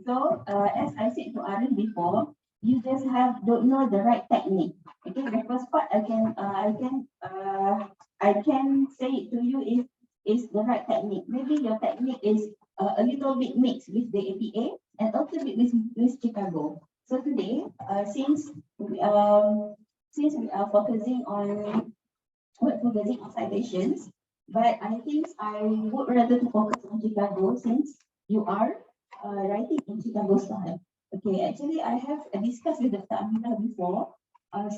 So as I said to Aaron before, you just don't know the right technique. Okay, the first part I can say it to you if is the right technique. Maybe your technique is a little bit mixed with the APA and also with Chicago. So today, since we are focusing on citations, but I think I would rather to focus on Chicago since you are writing in Chicago style. Okay, actually I have discussed with Dr. Aminah before.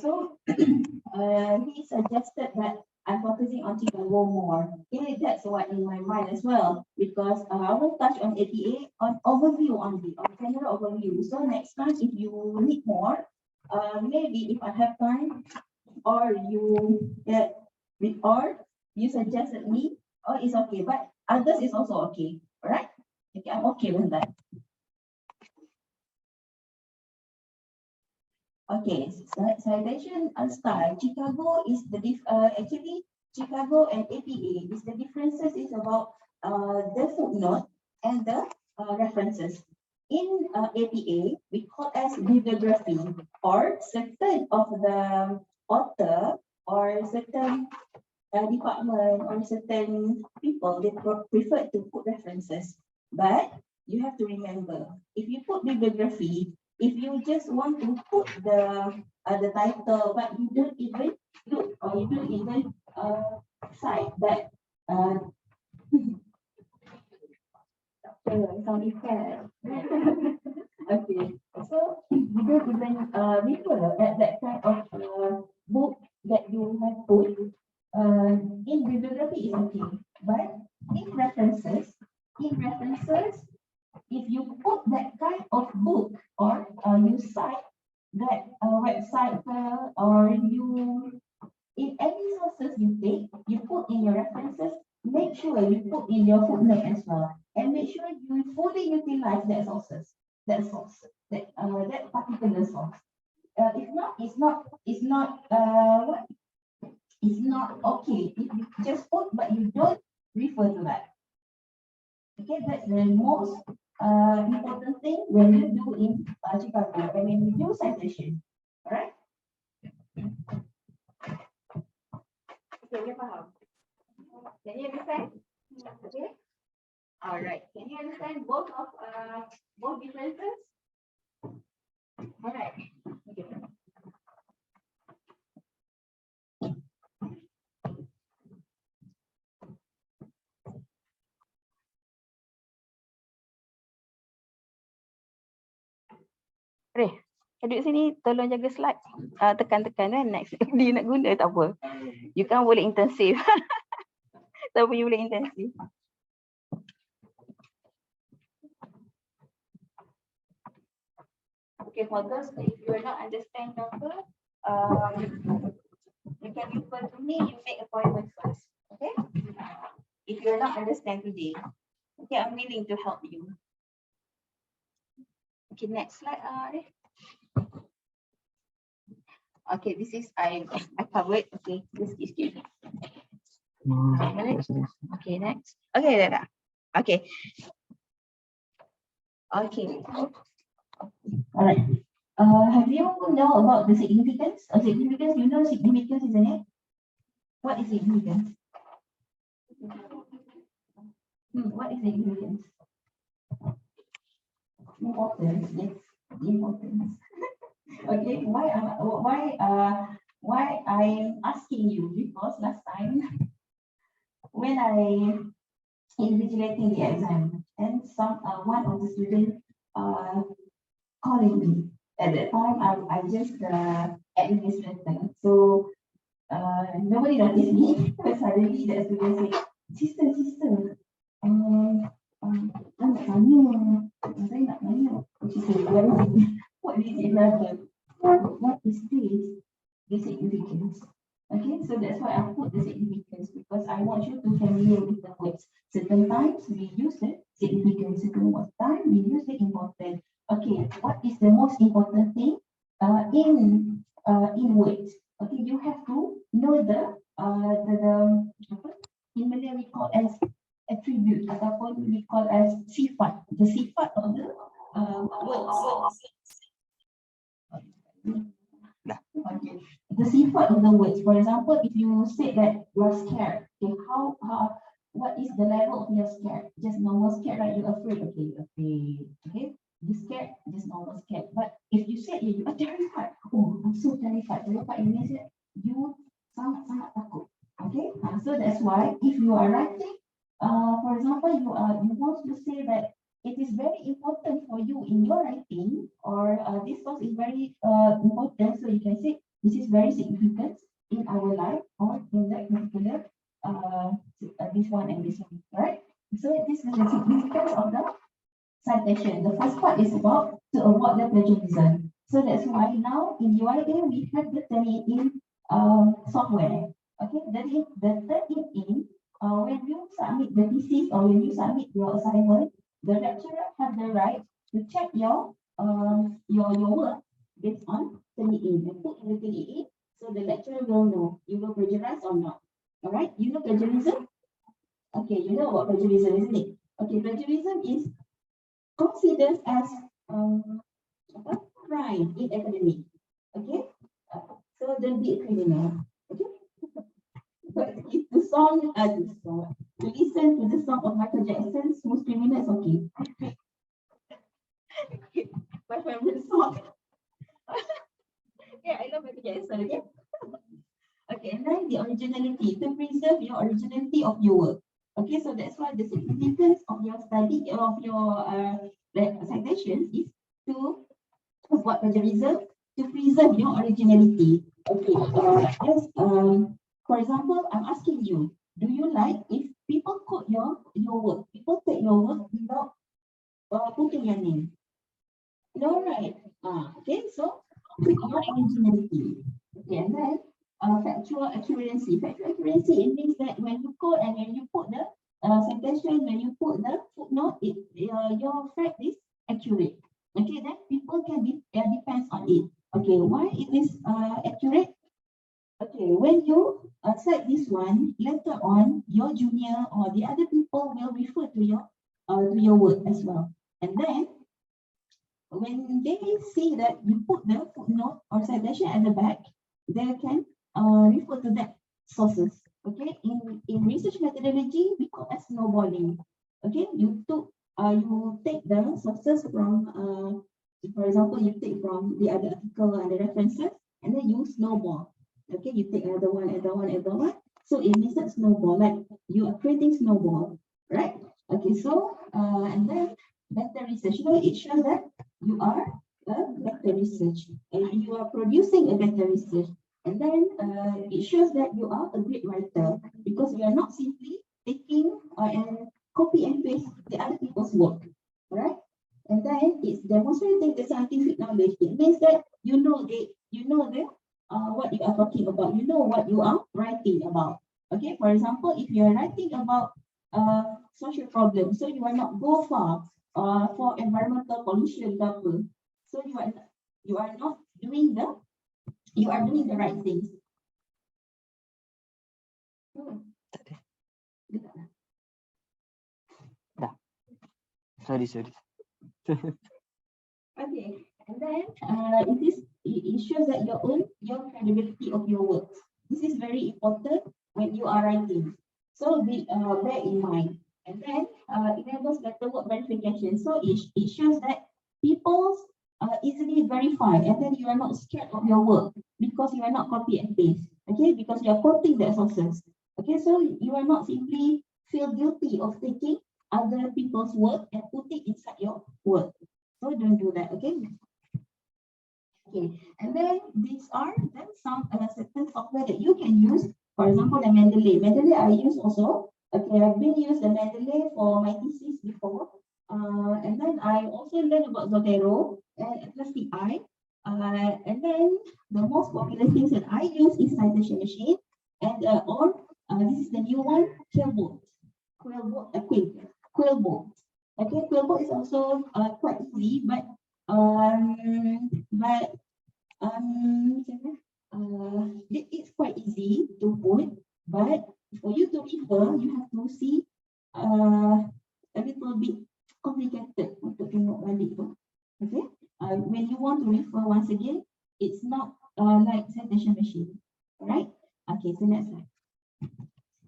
So he suggested that I'm focusing on Chicago more. Okay, that's what in my mind as well, because I will touch on APA on overview only, on general overview. So next time, if you need more, maybe if I have time, or you get or you suggested me, or it's okay, but others is also okay. All right? Okay, I'm okay with that. Okay, citation style. Chicago is actually Chicago and APA is the differences is about the footnote and the references. In APA, we call as bibliography, or certain of the author or certain department or certain people, they prefer to put references. But you have to remember, if you put bibliography, if you just want to put the title, but you don't even look or you don't even cite that sound effect. Okay, so you don't even refer at that kind of book that you have put in bibliography is okay, but in references, if you put that kind of book or you cite that website or you in any sources you take, you put in your references, make sure you put in your footnote as well, and make sure you fully utilize that sources, that particular source. If not, what? It's not okay if you just put, but you don't refer to that. Okay, that's the most important thing when you do in Chicago, and when you do citation. All right? Okay, you paham? Can you understand? Okay. All right. Can you understand both differences? All right. Okay. Duduk sini, tolong jaga slide. Tekan-tekan kan next. Dia nak guna tak apa. You kan boleh intensif. Tak apa, you boleh intensif. Okay, for those, if you are not understand number, you can refer to me, you make appointment first. Okay? If you are not understand today. Okay, I'm willing to help you. Okay, next slide. Okay, this is I covered. Okay, just excuse me. Okay, next. Okay, dah. Okay. Okay. All right. Have you know about the significance? Significance, you know significance, isn't it? What is significance? What is significance? Importance, yes, importance. Okay, why I'm asking you, because last time when I invigilating the exam, and one of the students calling me. At that time, I just administrator, so nobody noticed me. Suddenly, that student said, "Sister, saya nak tanya." She said, "What is it, brother? What is this? The significance." Okay, so that's why I put the significance, because I want you to familiar with the words. Certain times we use the significance, certain time we use the important. Okay, what is the most important thing in words? Okay, you have to know the in Malay we call as attribute ataupun we call as sifat. The sifat of the words. Dah. Okay. The sifat of the words. For example, if you say that you are scared, okay, what is the level of your scared? Just normal scared, right? You're afraid, okay, afraid, okay. You scared, just normal scared. But if you say you are terrified, oh, I'm so terrified. Terrified means that you sangat takut. Okay, so that's why if you are writing, for example, you want to say that it is very important for you in your writing, or this source is very important, so you can say this is very significant in our life, or in that particular this one and this one, right? So this is the significance of the citation. The first part is about to avoid the plagiarism. So that's why now in UIA we have the turn in software. Okay, the turn in when you submit the thesis or when you submit your assignment, the lecturer have the right to check your work based on turn in and put in the turn in, so the lecturer will know you will plagiarize or not. All right, you know plagiarism? Okay, you know about plagiarism, isn't it? Okay, plagiarism is considered as a crime in academic. Okay, so don't be a criminal. Okay, but if the song, to listen to the song of Michael Jackson, smooth criminal is okay. My favorite song. Yeah, I love Michael Jackson. Okay. Okay, and then the originality, to preserve your originality of your work. Okay, so that's why the significance of your study, of your citations, is to avoid plagiarism, to preserve your originality. Okay, for example, I'm asking you, do you like if people quote your work, people take your work without putting your name? No, right? Okay, so your originality. Okay, and then factual accuracy. Factual accuracy, it means that when you quote and when you put the citation, when you put the footnote, your fact is accurate. Okay, then people can depends on it. Okay, why it is accurate? Okay, when you cite this one, later on, your junior or the other people will refer to your work as well. And then when they see that you put the footnote or citation at the back, they can refer to that sources. Okay, in research methodology, we call as snowballing. Okay, you take the sources from for example, you take from the other article and the references, and then you snowball. Okay, you take another one, another one, another one. So it means that snowball, like you are creating snowball, right? Okay, so and then better research. It shows that you are a better research and you are producing a better research. And then it shows that you are a great writer because you are not simply taking and copy and paste the other people's work, right? And then it's demonstrating the scientific knowledge. It means that you know what you are talking about. You know what you are writing about. Okay, for example, if you are writing about social problems, so you will not go far for environmental pollution, so you are not doing the right things. Dah. Sorry. Okay, and then it shows that your credibility of your work. This is very important when you are writing. So bear in mind. And then enables better work verification. So it shows that people easily verify, and then you are not scared of your work because you are not copy and paste. Okay, because you are quoting the sources. Okay, so you are not simply feel guilty of taking other people's work and putting inside your work. So don't do that, okay? Okay, and then these are then some certain software that you can use. For example, the Mendeley. Mendeley I use also. Okay, I've been used the Mendeley for my thesis before. And then I also learned about Zotero and Atlas CI. And then the most popular things that I use is citation machine and this is the new one, Quillbot. Quillbot. Okay, Quillbot is also quite easy, but it's quite easy to put, but for you to refer, you have to see a little bit complicated untuk tengok balik tu. when you want to refer once again, it's not like citation machine. All right? Okay, so next slide.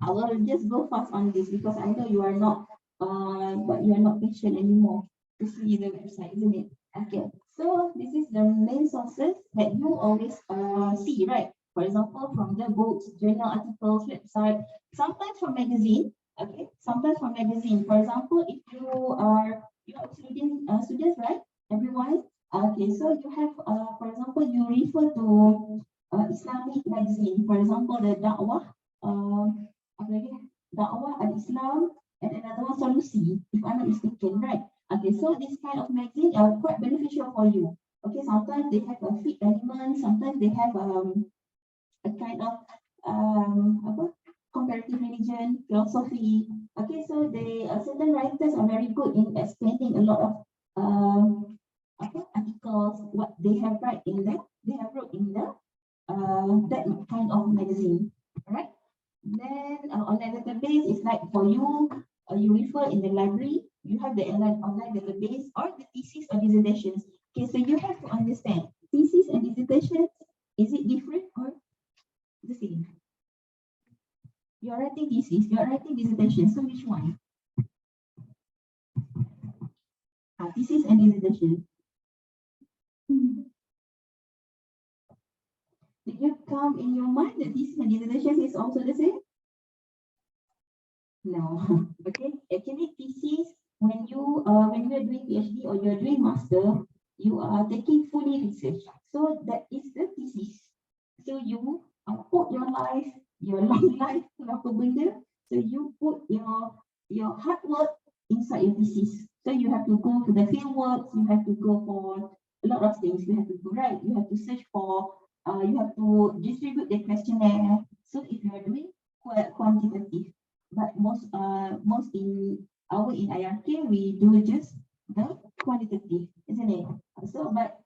I will just go fast on this because I know you are not but you are not patient anymore to see the website, isn't it? Okay, so this is the main sources that you always see, right? For example, from the books, journal articles, website, sometimes from magazine. Okay, sometimes from magazine. For example, if you are students, right? Everyone. Okay, so you have for example, you refer to Islamic magazine. For example, the Da'wah. Apa lagi? Dakwah al-Islam and another one Solusi, if I'm not mistaken, right? Okay, so this kind of magazine are quite beneficial for you. Okay, sometimes they have a fit element, sometimes they have a kind of apa? Comparative religion, philosophy. Okay, so they certain writers are very good in explaining a lot of articles, what they have write in the they have wrote in the that kind of magazine. Alright. Then online database is like for you, you refer in the library, you have the online database or the thesis or dissertations. Okay, so you have to understand thesis and dissertations, is it different or the same? You are writing thesis, you are writing dissertation, so which one? Thesis and dissertation. Did you come in your mind that thesis and dissertation is also the same? No. Okay. Actually, thesis when you are doing PhD or you're doing master, you are taking fully research. So that is the thesis. So you put your life, your long life to apa benda. So you put your hard work inside your thesis. So you have to go to the field work, you have to go for a lot of things. You have to go right, you have to search for, you have to distribute the questionnaire. So if you are doing quantitative, but most in IRK we do just the quantitative, isn't it? So but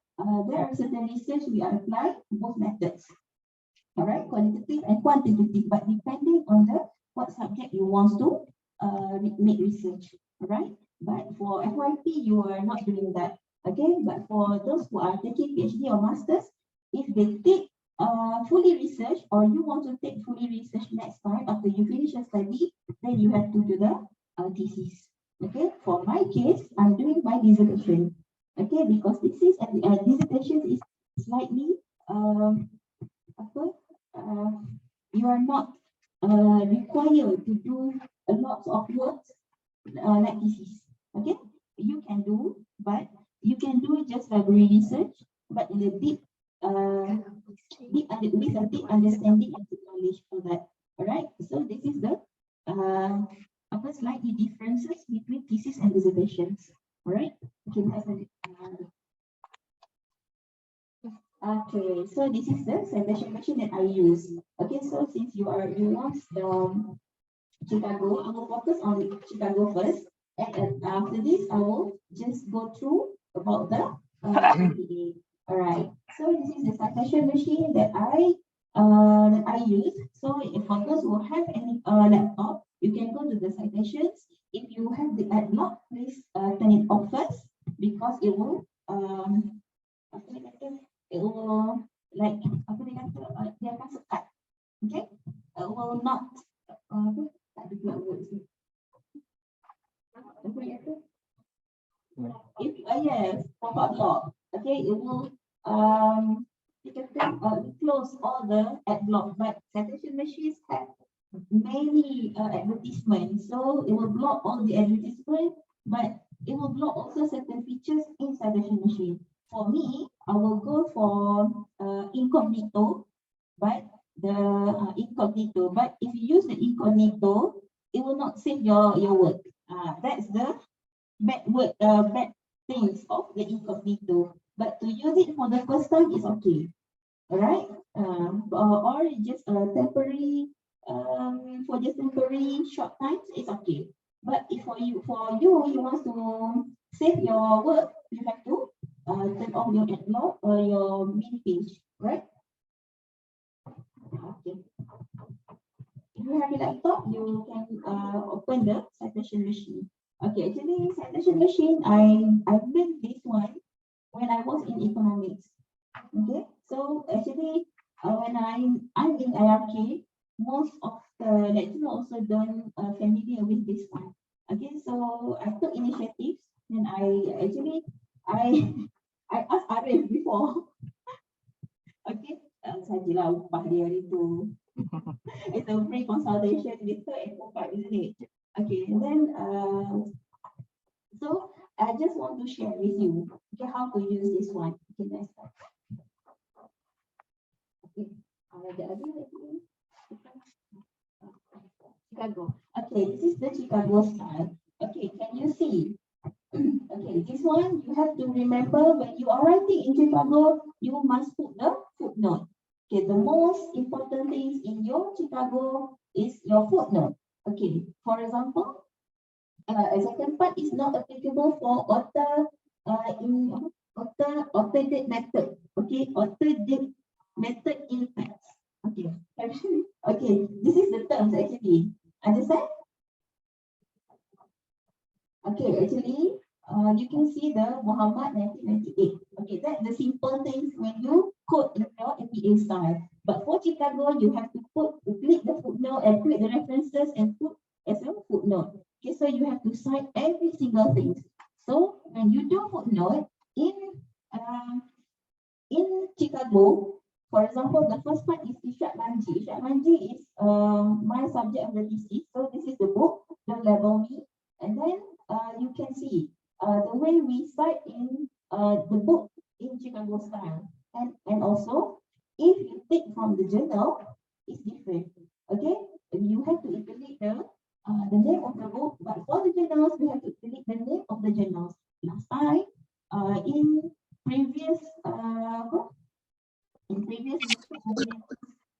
there are certain research we apply both methods. All right, qualitative and quantitative, but depending on the what subject you want to make research. All right, but for FYP you are not doing that. Okay, but for those who are taking PhD or masters, if they take fully research or you want to take fully research next time after you finish your study, then you have to do the thesis. Okay, for my case, I'm doing my dissertation. Okay, because thesis and dissertation is slightly you are not required to do a lot of work like thesis. Okay, you can do, but you can do just library research, but in a deep, with a deep understanding and knowledge for that. All right. So this is the slightly differences between thesis and dissertations. All right. Okay. Okay, so this is the citation machine that I use. Okay, so since you want the Chicago, I will focus on Chicago first, and after this, I will just go through about the APA. All right, so this is the citation machine that I use. So if for those who have any laptop, you can go to the citations. If you have the ad block, please turn it off first because it will it will like dia akan sekat, okay? It will not tak ada pula words ni. If yes, pop-up lock, okay, it will close all the ad block, but citation machines have many advertisements, so it will block all the advertisement, but it will block also certain features in citation machine. For me, I will go for incognito, but incognito. But if you use the incognito, it will not save your work. That's the bad things of the incognito. But to use it for the first time is okay. Alright? Or just temporary for just temporary short times, it's okay. But if for you want to save your work, you have to turn off your ad block or your main page, right? Okay. If you have a laptop, you can open the citation machine. Okay, actually citation machine, I made this one when I was in economics. Okay, so actually, when I'm in IRK, most of the lecturers also don't familiar with this one. Okay, so I took initiatives and I I asked Arif before. Okay, sajalah upah dia hari tu. It's a free consultation with her and Pupad, isn't it? Okay, and then so I just want to share with you okay how to use this one. Okay, let's start. Okay, ada lagi. Chicago. Okay, this is the Chicago style. Okay, can you see? Okay, this one you have to remember when you are writing in Chicago, you must put the footnote. Okay, the most important things in your Chicago is your footnote. Okay, for example, a second part is not applicable for author date method. Okay, author date method in text. Okay, okay, this is the terms actually. Understand? Okay, actually, you can see the Muhammad 1998. Okay, that's the simple things when you quote in your APA style. But for Chicago, you have to click the footnote and click the references and put as a footnote. Okay, so you have to cite every single thing. So when you do footnote in Chicago, for example, the first part is Ishak Manji. Ishak Manji is my subject of the thesis. So this is the book, Don't Label Me. And then you can see the way we cite in the book in Chicago style. And also, if you take from the journal, it's different. Okay, you have to delete the name of the book, but for the journals, we have to delete the name of the journals. Last time, in previous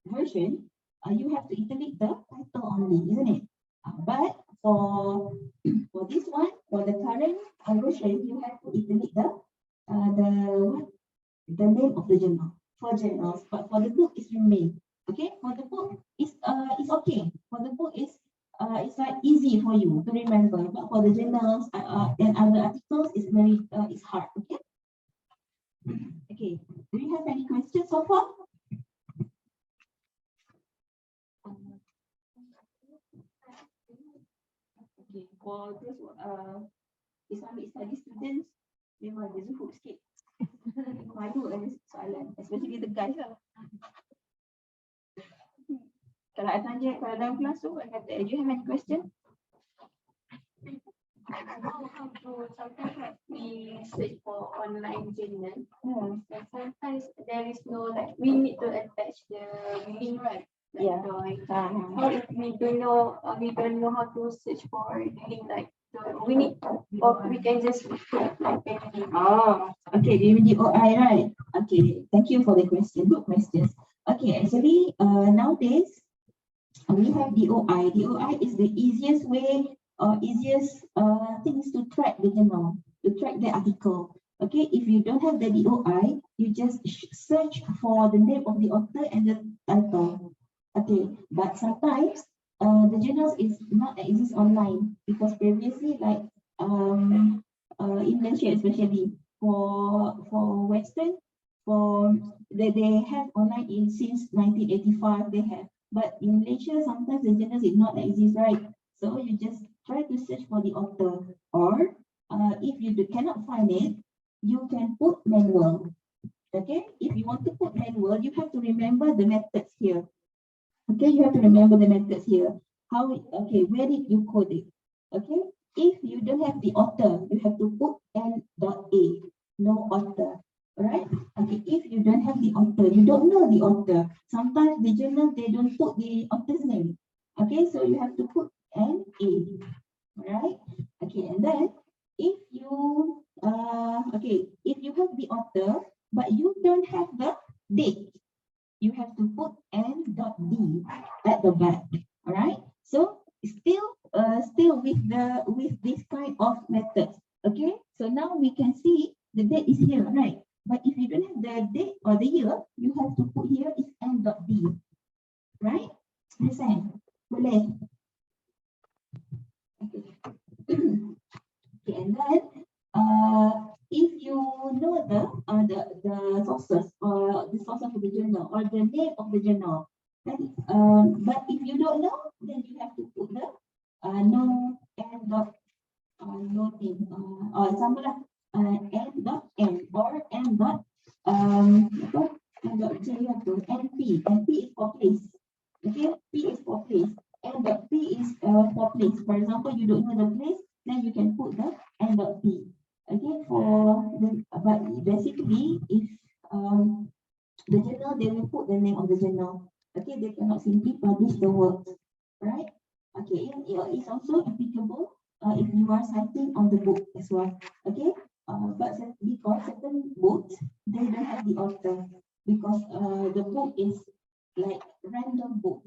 version, you have to delete the title only, isn't it? But for this one, for the current version, you have to delete the name of the journal for journals, but for the book it's remain. Okay, for the book it's okay. For the book it's like easy for you to remember, but for the journals and other articles it's very it's hard. Okay. Okay. Do you have any questions so far? Okay, for this Islamic study students, memang dia zuhud sikit. Malu ada soalan, especially the guys lah. Kalau I tanya, kalau dalam kelas tu, I kata, do you have any question? How to sometimes we search for online journal. And sometimes there is no like we need to attach the link, right? Like Yeah. How if we don't know how to search for the link, like we need, or we can just put like a link. Oh, okay, the OI, right? Okay, thank you for the question. Good questions. Okay, actually, nowadays we have DOI. DOI is the easiest way or easiest things to track the journal, to track the article. Okay, if you don't have the DOI, you just search for the name of the author and the title. Okay, but sometimes the journals is not exist online because previously, like in Malaysia especially for Western, they have online since 1985 they have, but in Malaysia sometimes the journals did not exist, right? So you just try to search for the author, or if you cannot find it, you can put manual. Okay, if you want to put manual, you have to remember the methods here. Okay, you have to remember the methods here. Okay, where did you code it? Okay, if you don't have the author, you have to put n.a, no author, right? Okay, if you don't have the author, you don't know the author. Sometimes the journal, they don't put the author's name. Okay, so you have to put n.a, right? Okay, and then if you, if you have the author, but you don't have the date, you have to put n.d at the back. All right. So still with this kind of methods. Okay. So now we can see the date is here, right? But if you don't have the date or the year, you have to put here is n.d. Right? Understand? Boleh. Okay. Okay. And then if you know the the sources or the source of the journal or the name of the journal. Then, but if you don't know, then you have to put the no and dot no name or example lah n dot n or n dot apa n dot j tu np is for place. Okay, p is for place and dot p is for place. For example, you don't know the place, then you can put the n dot p. Okay, for the but basically if the journal, they will put the name of the journal. Okay, they cannot simply publish the work, right? Okay, it's also applicable if you are citing on the book as well. Okay, but because certain books they don't have the author because the book is like random book.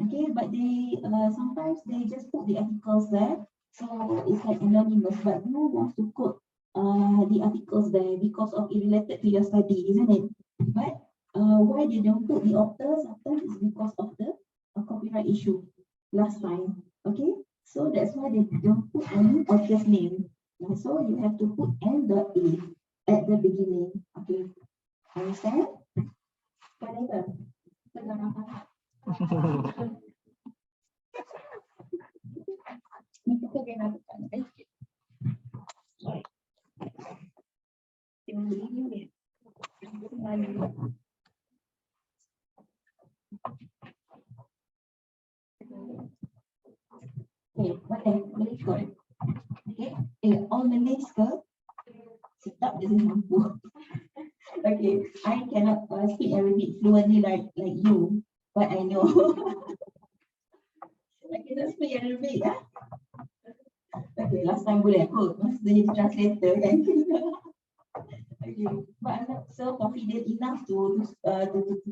Okay, but they sometimes they just put the articles there, so it's like anonymous. But you want to quote the articles there because of it related to your study, isn't it? But why they don't put the author sometimes is because of the copyright issue last time. Okay, so that's why they don't put any author's name. So you have to put n.a at the beginning. Okay, understand? Whatever. Ni kita kena bukan. Okay, boleh ikut. Okay, all Malays ke? Sedap je saya mampu. Okay, I cannot speak Arabic fluently like you, but I know. I cannot speak Arabic, ya. Okay, last time boleh aku masa jadi translator kan. Okay, but I'm not so confident enough to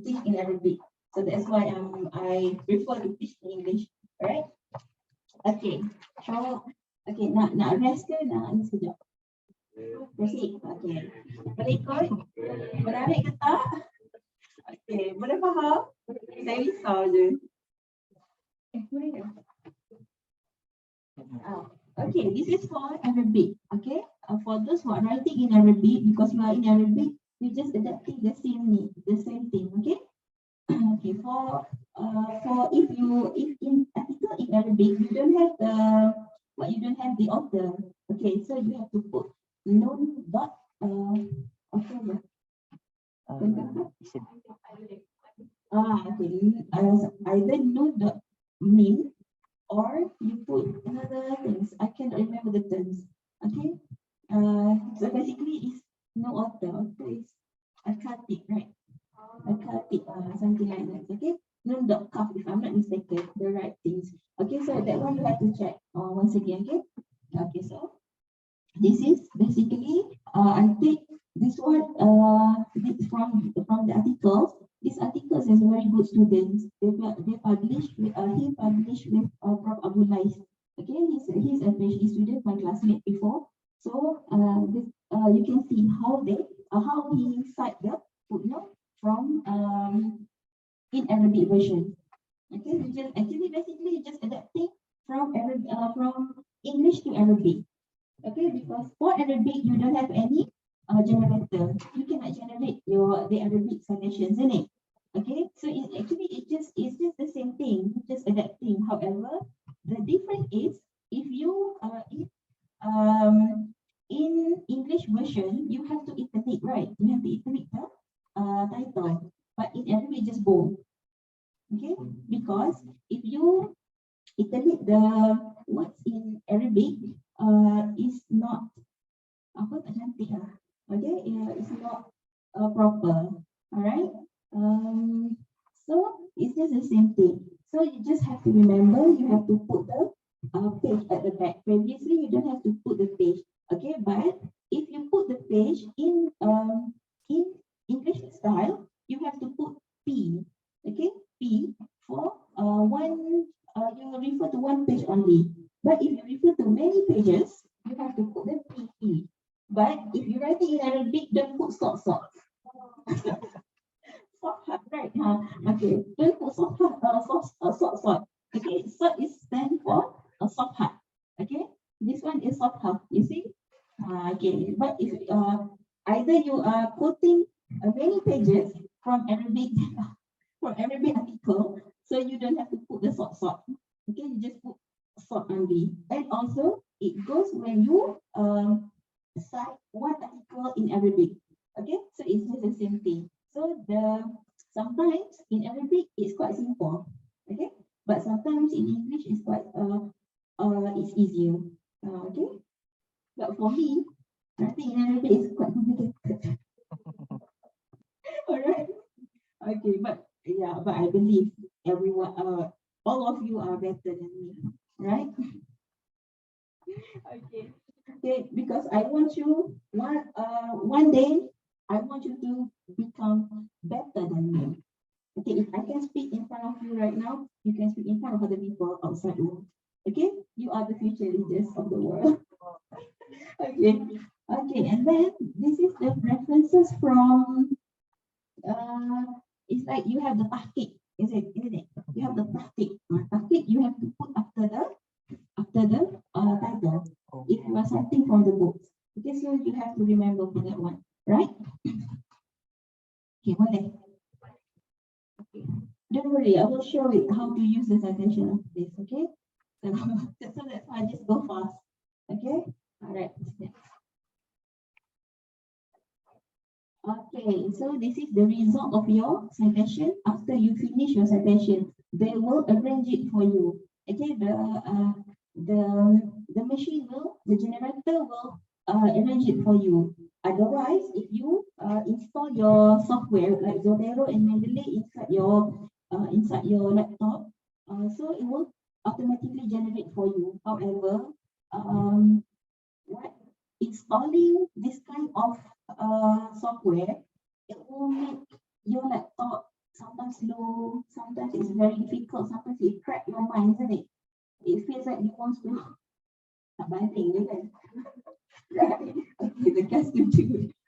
teach in Arabic. So that's why I prefer to teach in English, right? Okay, so nak rest ke nak ni sekejap? Proceed. Okay, boleh ikut? Menarik ke tak? Okay, boleh faham? Saya risau je. Boleh ke? Okay, this is for Arabic. Okay, for those who are writing in Arabic, because you are in Arabic, we just adapting the same thing. Okay. Okay, for if in article in Arabic you don't have the author. Okay, so you have to put known dot okay. Either known dot mean or you put another things. I can't remember the terms. Okay, so basically it's no author. Author is a Cite, right? Something like that. Okay, non.cuff if I'm not mistaken, the right things. Okay, so that one you have to check once again. Okay, so this is basically I think this one this from the articles. These articles is very good students. They published with he published with Prof. Abu Lais. Okay, he's a PhD student, my classmate before. So you can see how he cite the footnote from in Arabic version. Okay, you just basically just adapting from English to Arabic. Okay, because for Arabic you don't have any generator. You cannot generate the Arabic citations, isn't it? Okay, so it's just the same thing, just adapting. However, the difference is if you in English version you have to iterate, right? You have to iterate the title, but in Arabic just bold. Okay, because if you iterate the words in Arabic is not tak cantik lah. Okay, it's not proper. Alright. So it's just the same thing. So you just have to remember you have to put the page at the back. Previously you don't have to put the page. Okay, but if you put the page in English style, you have to put P. Okay, P for one. You refer to one page only. But if you refer to many pages, you have to put the PP. But if you write it in Arabic, don't put sort. Right? Okay, don't put sort. Okay, sort is stand for a sofha. Okay, this one is sofha. You see? Okay, but if either you are quoting many pages from Arabic from Arabic article, so you don't have to put the sort. Okay, you just put sort only. And also it goes when you cite one article in Arabic. Okay, so it's just the same thing. So sometimes in Arabic it's quite simple. Okay, but sometimes in English it's quite it's easier. Okay, but for me, I think in Arabic is quite complicated. All right. Okay, but yeah, but I believe everyone, all of you are better than me, right? Okay. Okay, because I want you one day I want you to become better than me. Okay, if I can speak in front of you right now, you can speak in front of other people outside the world. Okay, you are the future leaders of the world. Okay, okay, and then this is the references from it's like you have the tahqiq, isn't it? You have the tahqiq. Tahqiq you have to put after the title. If you are citing from the books. Okay, so you have to remember for that one, right? Okay, boleh. Okay. Don't worry, I will show it how to use the citation of this, okay? So, so that's why I just go fast. Okay? All right. Okay, so this is the result of your citation. After you finish your citation, they will arrange it for you. Okay, the machine will, the generator will arrange it for you. Otherwise, if you install your software like Zotero and Mendeley inside your laptop, so it will automatically generate for you. However, what installing this kind of software, it will make your laptop sometimes slow, sometimes it's very difficult, sometimes it crack your mind, isn't it? It feels like you want to tak banting, kan? Right? Okay, the guys do.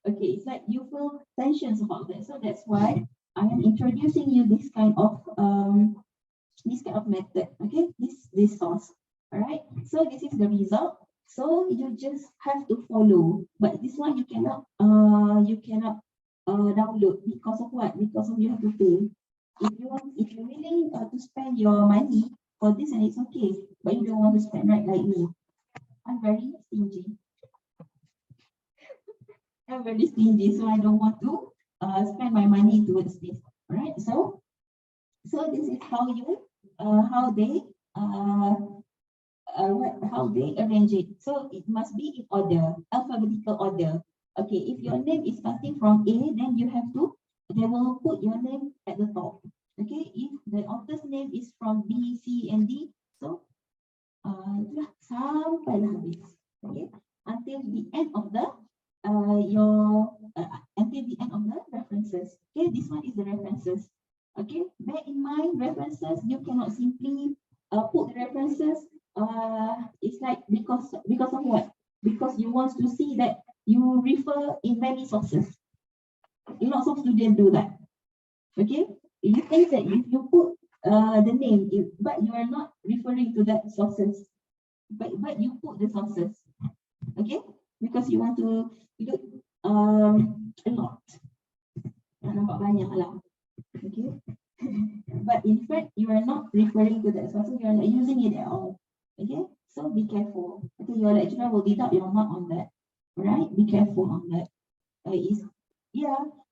Okay, it's like you feel tensions about that. So that's why I am introducing you this kind of method. Okay, this source. All right. So this is the result. So you just have to follow. But this one you cannot download because of what? Because of you have to pay. If you're willing to spend your money for this, and it's okay. But you don't want to spend, right, like me. I'm very stingy. I'm very stingy, so I don't want to spend my money towards this. All right. So this is how how they arrange it. So it must be in order, alphabetical order. Okay, if your name is starting from A, then they will put your name at the top. Okay, if the author's name is from B, C, and D, so sampailah habis. Okay, until the end of the until the end of the references. Okay, this one is the references. Okay, bear in mind references, you cannot simply put the references. It's like because of what? Because you want to see that you refer in many sources. Lots of students do that. Okay, you think that if you put the name, but you are not referring to that sources, but you put the sources. Okay, because you want to look a lot. Nampak banyak lah. Okay. But in fact, you are not referring to that source, you are not using it at all. Okay, so be careful. Okay, your lecturer will deduct your mark on that. Right? Be careful on that.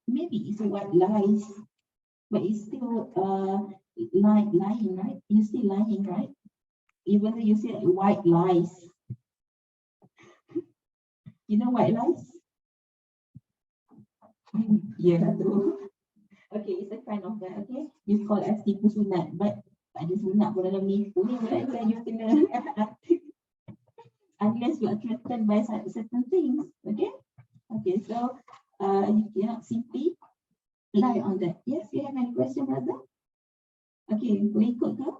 Maybe it's a white lies, but it's still lying, right? You're still lying, right? Even though you say white lies. You know white lies? Yeah, true. Okay, it's a kind of that, okay? It's called as tipu sunat, but tak ada sunat pun dalam nipu ni, right? So you kena unless you are threatened by certain things, okay? Okay, so you cannot simply lie on that. Yes, you have any question, brother? Okay, boleh ikut ke?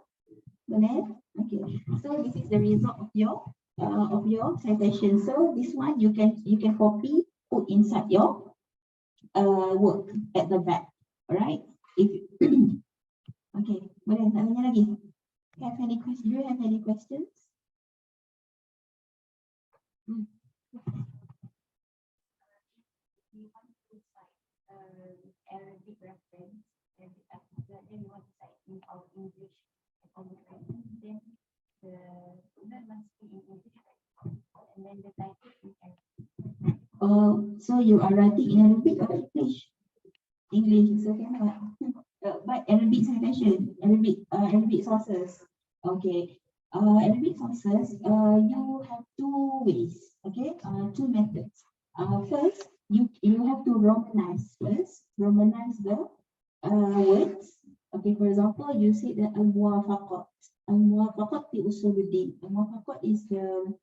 Boleh? Okay, so this is the result of your citation. So this one you can copy, put inside your work at the back. Alright? If okay, boleh nak tanya lagi? Have any questions? Do you have any questions? Arabic reference, and after that, then we want to cite in our English content. Then the footnote must be in English, right? And then the title in Arabic. So you are writing in Arabic or English? English, so cannot. But Arabic citation, Arabic sources. Okay. Arabic sources, you have two ways. Okay. Two methods. First, you have to romanize first. Romanize the words. Okay. For example, you say that al-muwafaqat. Al-muwafaqat fi usuluddin. Al-muwafaqat is the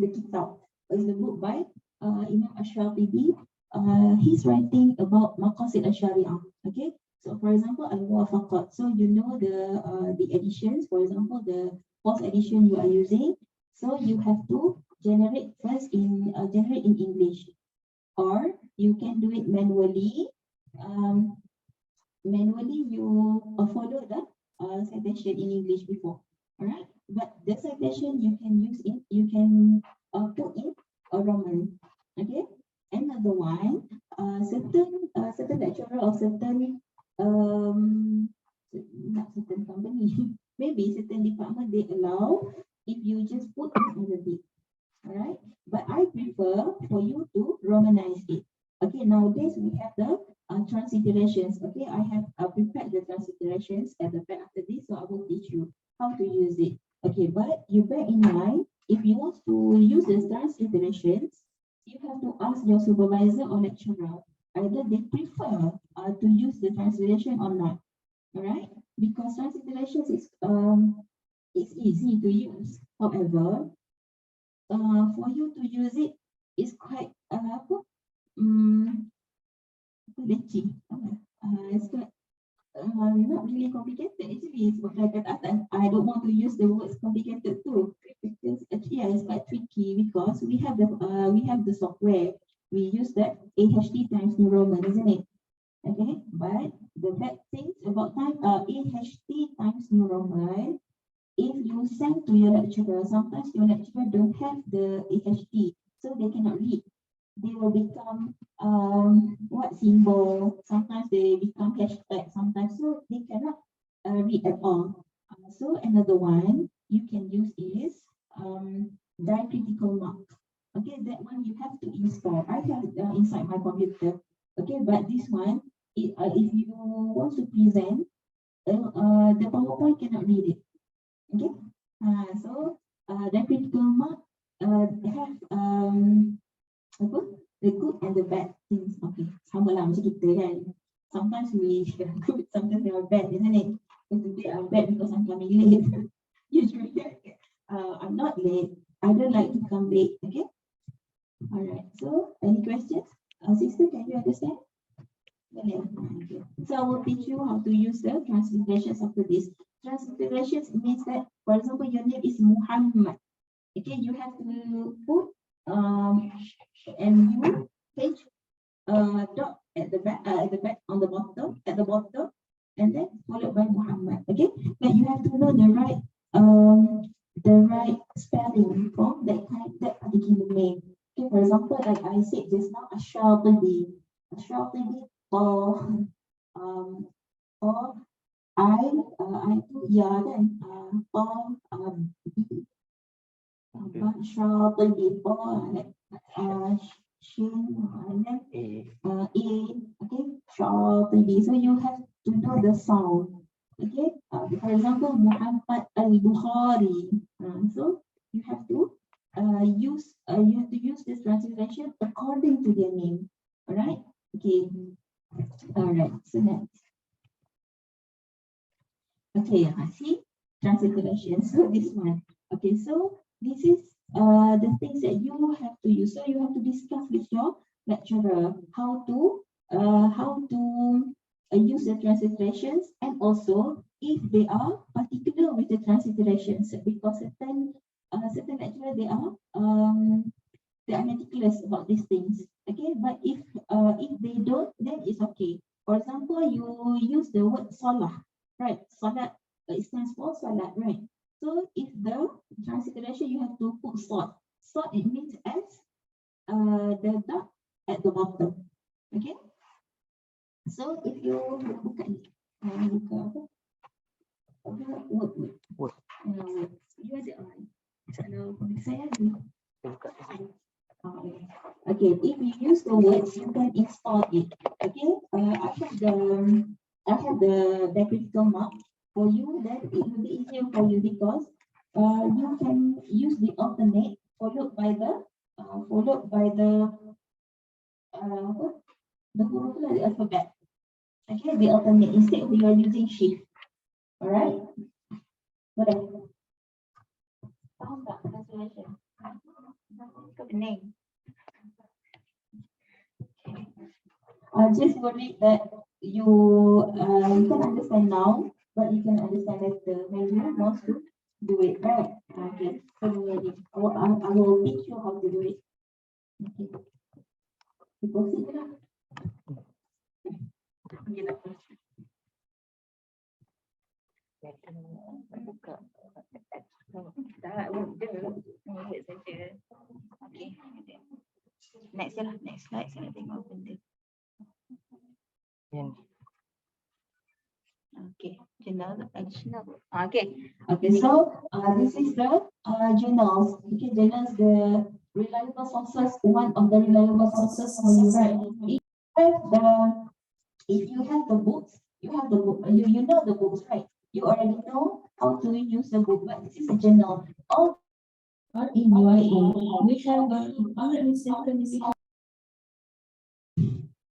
kitab, is the book by Imam Ash-Shatibi. He's writing about maqasid al-Shari'ah. Okay, so for example, al-Muwafaqat. So you know the editions. For example, the fourth edition you are using. So you have to generate first in English, or you can do it manually. Manually, you follow the citation in English before. All right, but the citation you can use it. You can put in a Roman. Okay. Another one, certain lecturer or certain not certain company, maybe certain department, they allow if you just put in Arabic. All right, but I prefer for you to Romanize it. Okay, nowadays we have the transliterations. Okay, I have prepared the transliterations at the back after this, so I will teach you how to use it. Okay, but you bear in mind, if you want to use the transliterations, you have to ask your supervisor or lecturer either they prefer to use the transliteration or not. All right, because transliterations is it's easy to use. However, for you to use it is quite leceh. It's quite not really complicated. Actually, it's like I don't want to use the words complicated too, because actually it's quite tricky because we have the software. We use that AHT times New Roman, isn't it? Okay, but the bad things about AHT times New Roman, if you send to your lecturer, sometimes your lecturer don't have the AHT, so they cannot read. They will become what symbol, sometimes they become hashtag, sometimes, so they cannot read at all. So another one you can use is diacritical mark. Okay, that one you have to install. I have it inside my computer. Okay, but this one, if you want to present, the PowerPoint cannot read it. Okay, so diacritical mark have apa, the good and the bad things. Okay, sama lah macam kita kan. Sometimes we are good, sometimes we are bad, isn't it? Because today I'm bad because I'm coming late. Usually, I'm not late. I don't like to come late. Okay. All right. So, any questions? Sister, can you understand? Okay. So I will teach you how to use the transliterations after this. Transliterations means that, for example, your name is Muhammad. Okay, you have to put MUH dot at the back on the bottom, and then followed by Muhammad. Okay, but you have to know the right spelling for that particular name. Okay, for example, like I said just now, Ash-Shatibi, or I tu ya kan, Shatibi, Shin, and then A, okay, Shatibi. So you have to know the sound. Okay, for example, Muhammad al-Bukhari. So you have to use this transliteration according to their name. All right. Okay. All right. So next. Okay. See transliteration. So this one. Okay. So this is the things that you have to use. So you have to discuss with your lecturer how to use the transliterations, and also if they are particular with the transliterations, because certain lecturer they are meticulous about these things. Okay, but if they don't, then it's okay. For example, you use the word salah, right? Salat, it stands for salat, right? So if the transliteration, you have to put salt. Salt, it means as the dot at the bottom. Okay. So if you buka ni, buka apa? Work. Work. You ada kalau saya ada. Saya buka. Okay, if you use the words, you can install it. Okay, I have the critical mark for you. That it will be easier for you because you can use the alternate followed by the huruf lah, the alphabet. Okay, the alternate instead we are using shift. Alright. Boleh. Faham tak translation? Pening. Just worried that you can understand now, but you can understand later when you want to do it, right? Okay, so I will teach you how to do it. Okay. You proceed lah. Okay, lah. Buka. Tak, udah. Buat saja. Okay. Next je lah. Next slide. Saya nak tengok benda. Yang okay. Journal additional. Okay. Okay, so this is the journals. Okay, journals, the reliable sources, one of the reliable sources for you, right? If you have the books, you have the book, you know the books, right? You already know how to use the book, but this is a journal. All in UIA, we have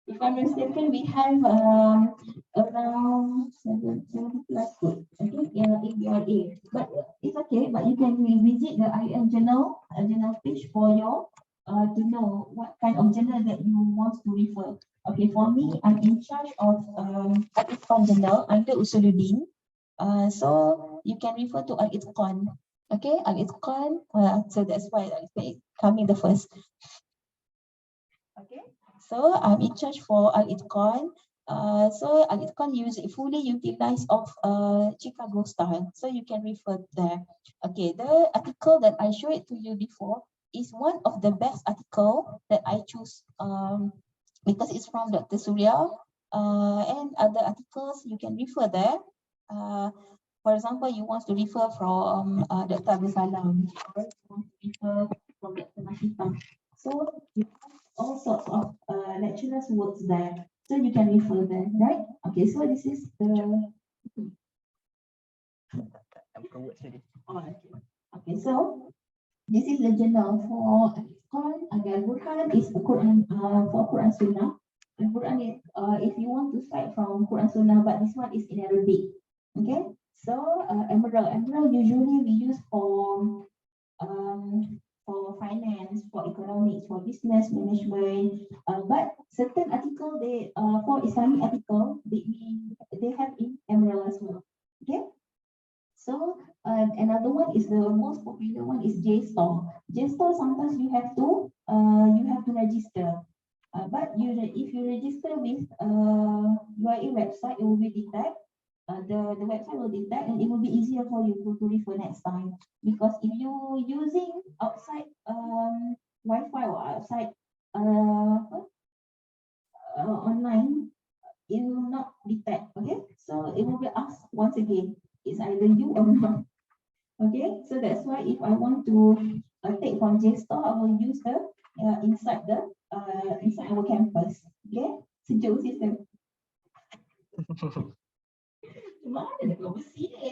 if I'm mistaken, we have around 70 plus books. Okay, yeah, in UIA, but it's okay. But you can revisit the IM journal, journal page for your to know what kind of journal that you want to refer. Okay, for me, I'm in charge of Al-Itqan journal under Usuluddin. So you can refer to Al-Itqan. Okay, Al-Itqan. So that's why Al-Itqan coming the first. Okay, so I'm in charge for Al-Itqan. So Al-Itqan fully utilize of Chicago style. So you can refer there. Okay, the article that I showed to you before is one of the best article that I choose because it's from Dr. Surya and other articles you can refer there. For example, you want to refer from Dr. Abdul Salam, or you want to refer from Dr. Nashita. So you have all sorts of lecturers' works there. So you can refer there, right? Okay, so this is the okay, so this is the journal for Al-Quran. Al-Quran is the Quran for Quran Sunnah. Al-Quran is if you want to start from Quran Sunnah, but this one is in Arabic. Okay, so Emerald usually we use for finance, for economics, for business management. But certain article they for Islamic article they have in Emerald as well. Okay. So another one is the most popular one is JSTOR. JSTOR sometimes you have to register. But if you register with UIA website, it will be detect. The website will detect and it will be easier for you to refer next time. Because if you using outside Wi-Fi or outside online, it will not detect. Okay, so it will be asked once again. It's either you or not. Okay, so that's why if I want to take from JSTOR, I will use the inside our campus. Okay, sejuk system. Mana nak kau bersih ni?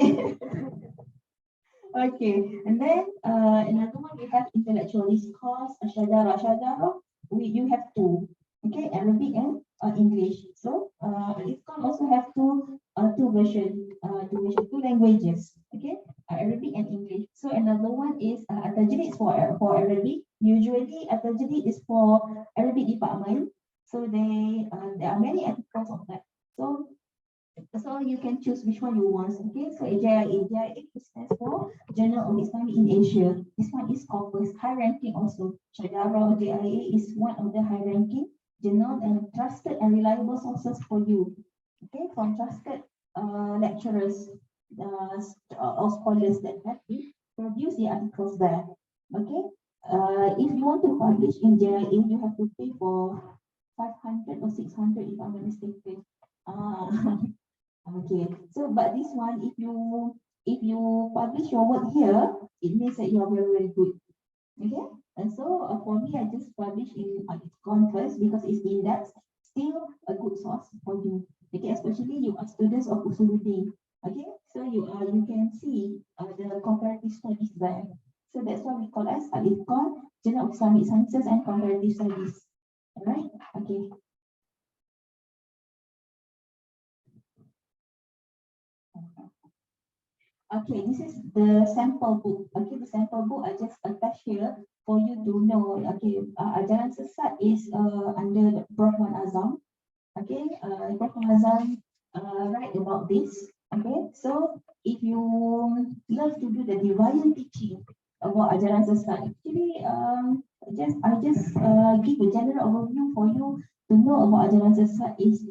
Okay, and then another one we have intellectual discourse, Shajara. You have two. Okay, Arabic and English. So it can also have two languages. Okay, Arabic and English. So another one is At-Tajrid for Arabic. Usually At-Tajrid is for Arabic department. So there are many articles of that. So you can choose which one you want. Okay, so AJIA stands for Journal of Islamic in Asia. This one is Scopus, high ranking also. Shajara JIA is one of the high ranking journal and trusted and reliable sources for you. Okay, from trusted lecturers or scholars that have produced the articles there. Okay, if you want to publish in JIA, you have to pay for 500 or 600 if I'm not mistaken. Ah, okay. So, but this one, if you publish your work here, it means that you are very, very good. Okay. And so for me, I just publish in Icon first because it's index, still a good source for you. Okay, especially you are students of Usuluddin. Okay, so you can see the comparative studies there. So that's why we call as Icon, Journal of Islamic Sciences and Comparative Studies. All right. Okay. Okay, this is the sample book. Okay, the sample book I just attached here for you to know. Okay, Ajaran Sesat is under Prof. Wan Azam. Okay, Prof. Wan Azam write about this. Okay, so if you love to do the divine teaching about Ajaran Sesat, actually, I just give a general overview for you to know about Ajaran Sesat is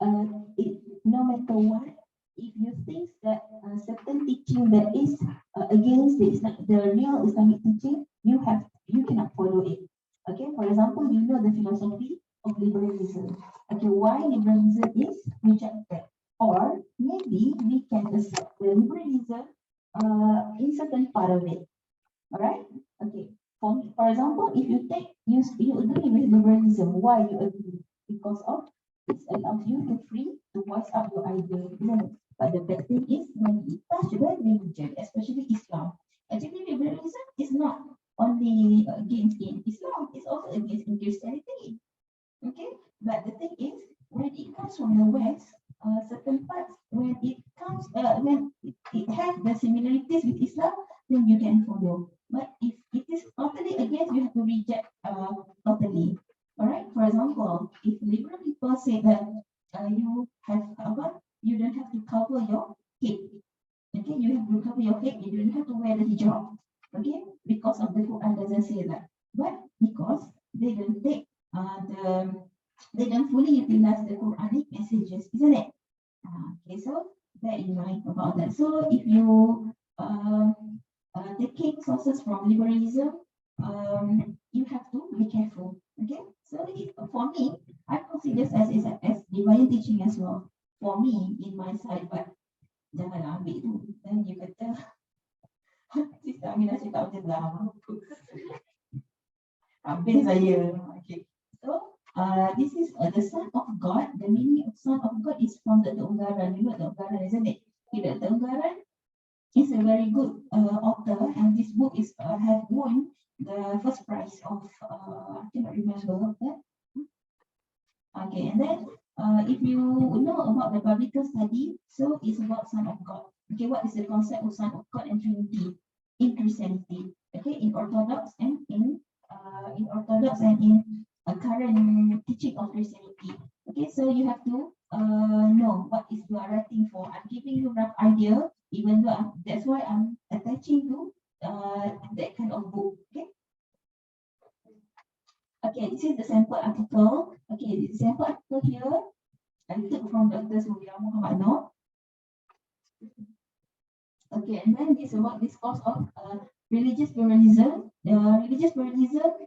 no matter what, if you think that certain teaching that is against the real Islamic teaching, you cannot follow it. Okay, for example, you know the philosophy of liberalism. Okay, why liberalism is rejected, or maybe we can accept the liberalism in certain part of it. All right. Okay. For example, if you agree with liberalism, why you agree? Because of it allows you to free to voice out your idea, isn't it? But the bad thing is when it touches the religion, especially Islam. Actually, liberalism is not only against in Islam; it's also against in Christianity. Okay, but the thing is, when it comes from the West, certain parts, when it has the similarities with Islam, then you can follow. But if it is totally against, you have to reject totally. All right. For example, if liberal people say that you don't have to cover your head. Okay, you have to cover your head. You don't have to wear the hijab. Okay, because of the Quran doesn't say that, but because they don't take the they don't fully utilize the Quranic messages, isn't it? Okay, so bear in mind about that. So if you taking sources from liberalism, you have to be careful. Okay, so for me, I consider as divine teaching as well. For me, in my side, but janganlah ambil tu. Dan you kata, Sister Aminah cakap macam lah. Habis saya. Okay. So, this is the Son of God. The meaning of Son of God is from the Unggaran. You know the Unggaran, isn't it? The Unggaran is a very good author, and this book is have won the first prize of I cannot remember that. Okay, and then if you know about the biblical study, so it's about Son of God. Okay, what is the concept of Son of God and Trinity in Christianity? Okay, in Orthodox and in a current teaching of Christianity. Okay, so you have to know what is you are writing for. I'm giving you rough idea, even though that's why I'm attaching to that kind of book. Okay. Okay, this is the sample article. Okay, the sample article here I took from Dr. Surya Muhammad Noor. Okay, and then this about this course of religious pluralism. Religious pluralism,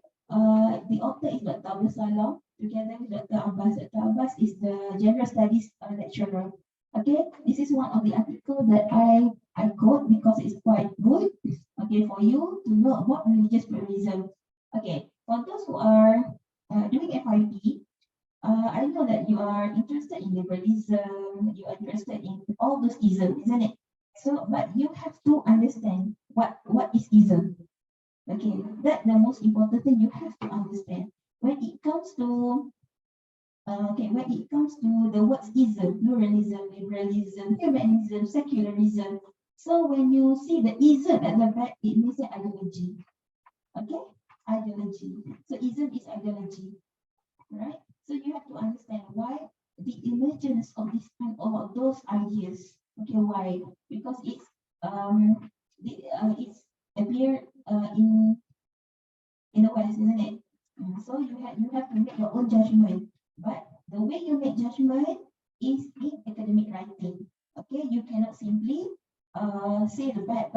the author is Dr. Abdul Salam, together with Dr. Abbas. Dr. Abbas is the general studies lecturer. Okay, this is one of the article that I quote because it's quite good. Okay, for you to know about religious pluralism. Okay, for those who are doing FIP, I know that you are interested in liberalism, you are interested in all those isms, isn't it? So, but you have to understand what is ism. Okay, that's the most important thing you have to understand. When it comes to when it comes to the words ism, pluralism, liberalism, humanism, secularism. So when you see the ism at the back, it means an ideology. Okay, ideology. So ism is ideology, right? So you have to understand why the emergence of this kind of those ideas. Okay, why? Because it's appear in the West, isn't it? So you have to make your own judgment. But the way you make judgment is in academic writing. Okay, you cannot simply say the bad.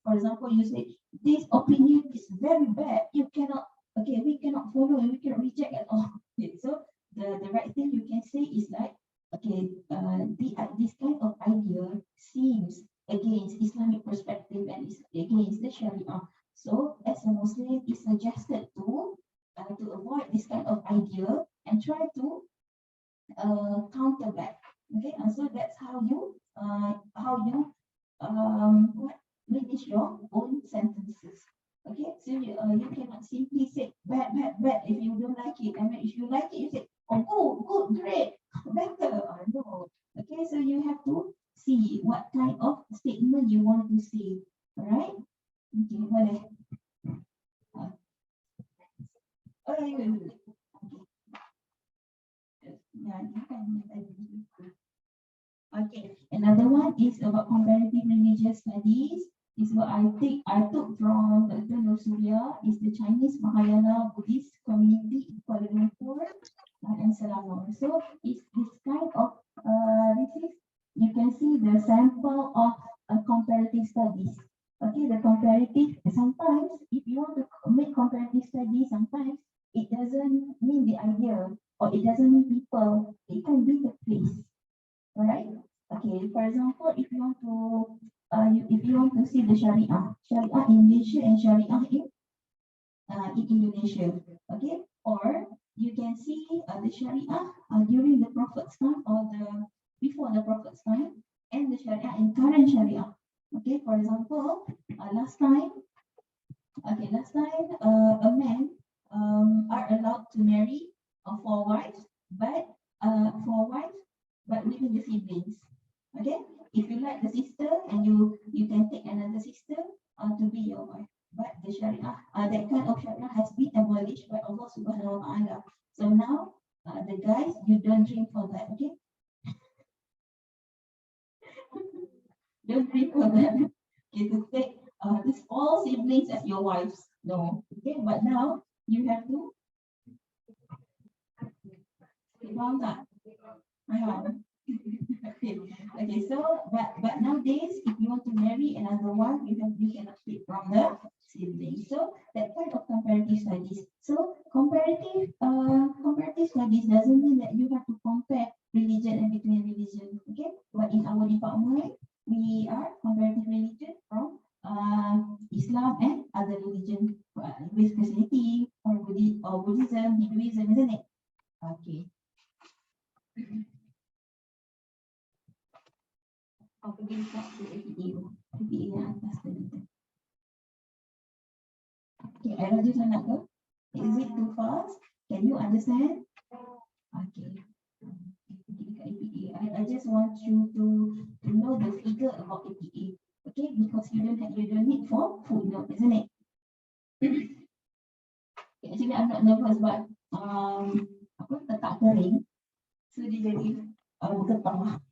For example, you say this opinion is very bad. You cannot Okay, we cannot follow and we cannot reject at all. Okay, so the right thing you can say is like, okay, this kind of idea seems against Islamic perspective and is against the Sharia. So as a Muslim, it's suggested to avoid this kind of idea and try to counter back. Okay, and so that's how you what manage your own sentences. Okay, so you cannot simply say bad, bad, bad if you don't like it, and then if you like it, you say oh good, good, great, better. No. Okay, so you have to see what kind of statement you want to say. All right. Okay, boleh. Oh, okay. Yeah, you can. Okay, another one is about comparative religious studies. Is what I took from Dr. Nurul, is the Chinese Mahayana Buddhist community in Kuala Lumpur and Selangor. So it's this kind of this is you can see the sample of comparative studies. Okay, the comparative sometimes if you want to make comparative studies, sometimes it doesn't mean the idea or it doesn't mean people. It can be the place. Alright. Okay. For example, if you want to see the Sharia in Malaysia and Sharia in Indonesia. Okay. Or you can see the Sharia during the Prophet's time or the before the Prophet's time and the Sharia in current Sharia. Okay. For example, last time a man are allowed to marry four wives, but four wives but within the siblings. Okay, if you like the sister and you can take another sister to be your wife. But the Sharia, that kind of Sharia has been abolished by Allah Subhanahu wa Taala. So now, the guys, you don't dream for that. Okay, don't dream for that. Okay, to take this all siblings as your wives. No. Okay, but now you have to. Faham tak? Faham. Okay. Okay, so but nowadays if you want to marry another one, you cannot pick from the siblings. So that kind of comparative studies. So comparative studies doesn't mean that you have to compare religion and between religion. Okay, but in our department we are comparative religion from Islam and other religion with Christianity or Buddhism, Hinduism, isn't it? Okay. Pergi dekat to APA yang atas tadi tu. Okay, I rajin sangat ke? Is it too fast? Can you understand? Okay. Pergi dekat APA. I just want you to know the figure about APA. Okay, because you don't need for footnote, isn't it? Okay, actually I'm not nervous, but tetap kering. So dia jadi bergetah.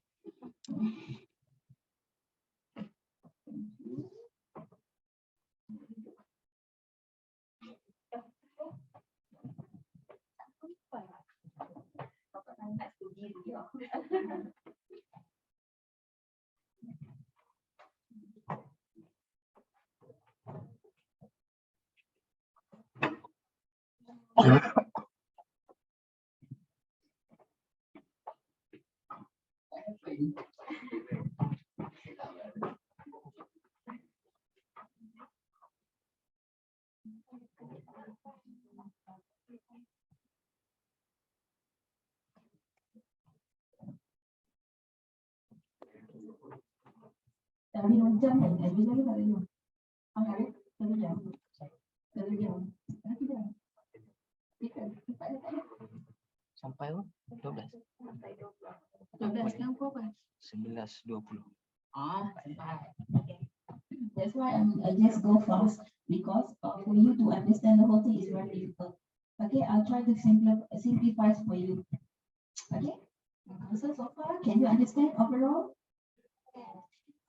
Tapi jam kan? Lagi tak ada. Ada? 1 jam. 1 jam. Lagi dah. Sampai 12. 12 sekarang berapa? 11.20. Okay. That's why I just go fast because for you to understand the whole thing is very difficult. Okay, I'll try to simplify for you. Okay. So far, can you understand overall?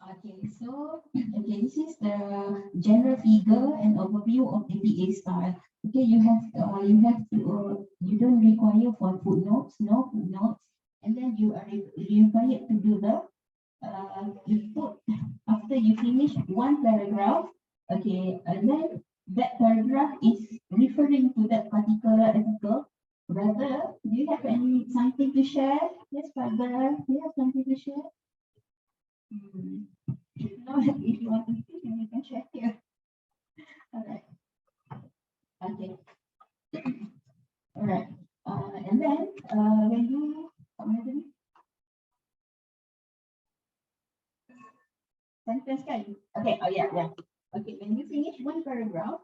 Okay, so this is the general figure and overview of APA style. Okay, you don't require for footnotes, no footnotes, and then you are required to do the you put after you finish one paragraph. Okay, and then that paragraph is referring to that particular article. Brother, do you have something to share? Yes, brother, do you have something to share? If not, if you want to speak, then you can share here. All right. Okay. All right. And then when you sentence kan? Okay. Oh yeah, yeah. Okay. When you finish one paragraph,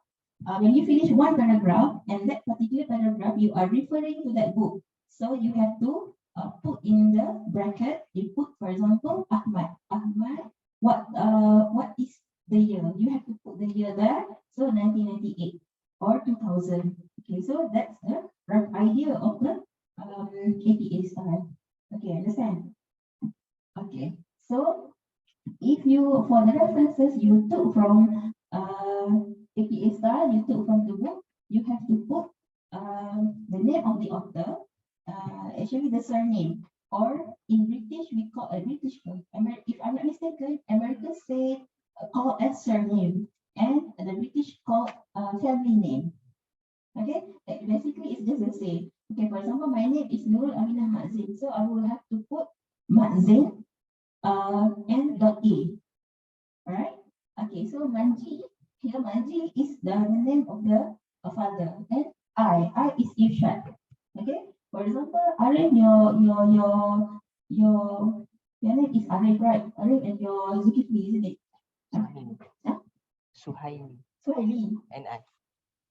and that particular paragraph you are referring to that book, so you have to put in the bracket. You put, for example, Ahmad. Ahmad. What is the year? You have to put the year there. So 1998 or 2000. Okay. So that's the rough idea of the APA style. Okay. Understand? Okay. So if you, for the references you took from APA style, you took from the book, you have to put the name of the author, actually the surname, or in British we call a British term. If I'm not mistaken, Americans say call as surname, and the British call family name. Okay, basically it's just the same. Okay, for example, my name is Nurul Aminah Mak Zain, so I will have to put Mak Zain and dot A. Alright. Okay, so Manji, here Manji is the name of the father, and I is Irshad. Okay. For example, Arif, your name is Arif, right? Arif and your Zulkifli, isn't it? Suhaimi. Huh? Suhaimi. Suhaili. And I.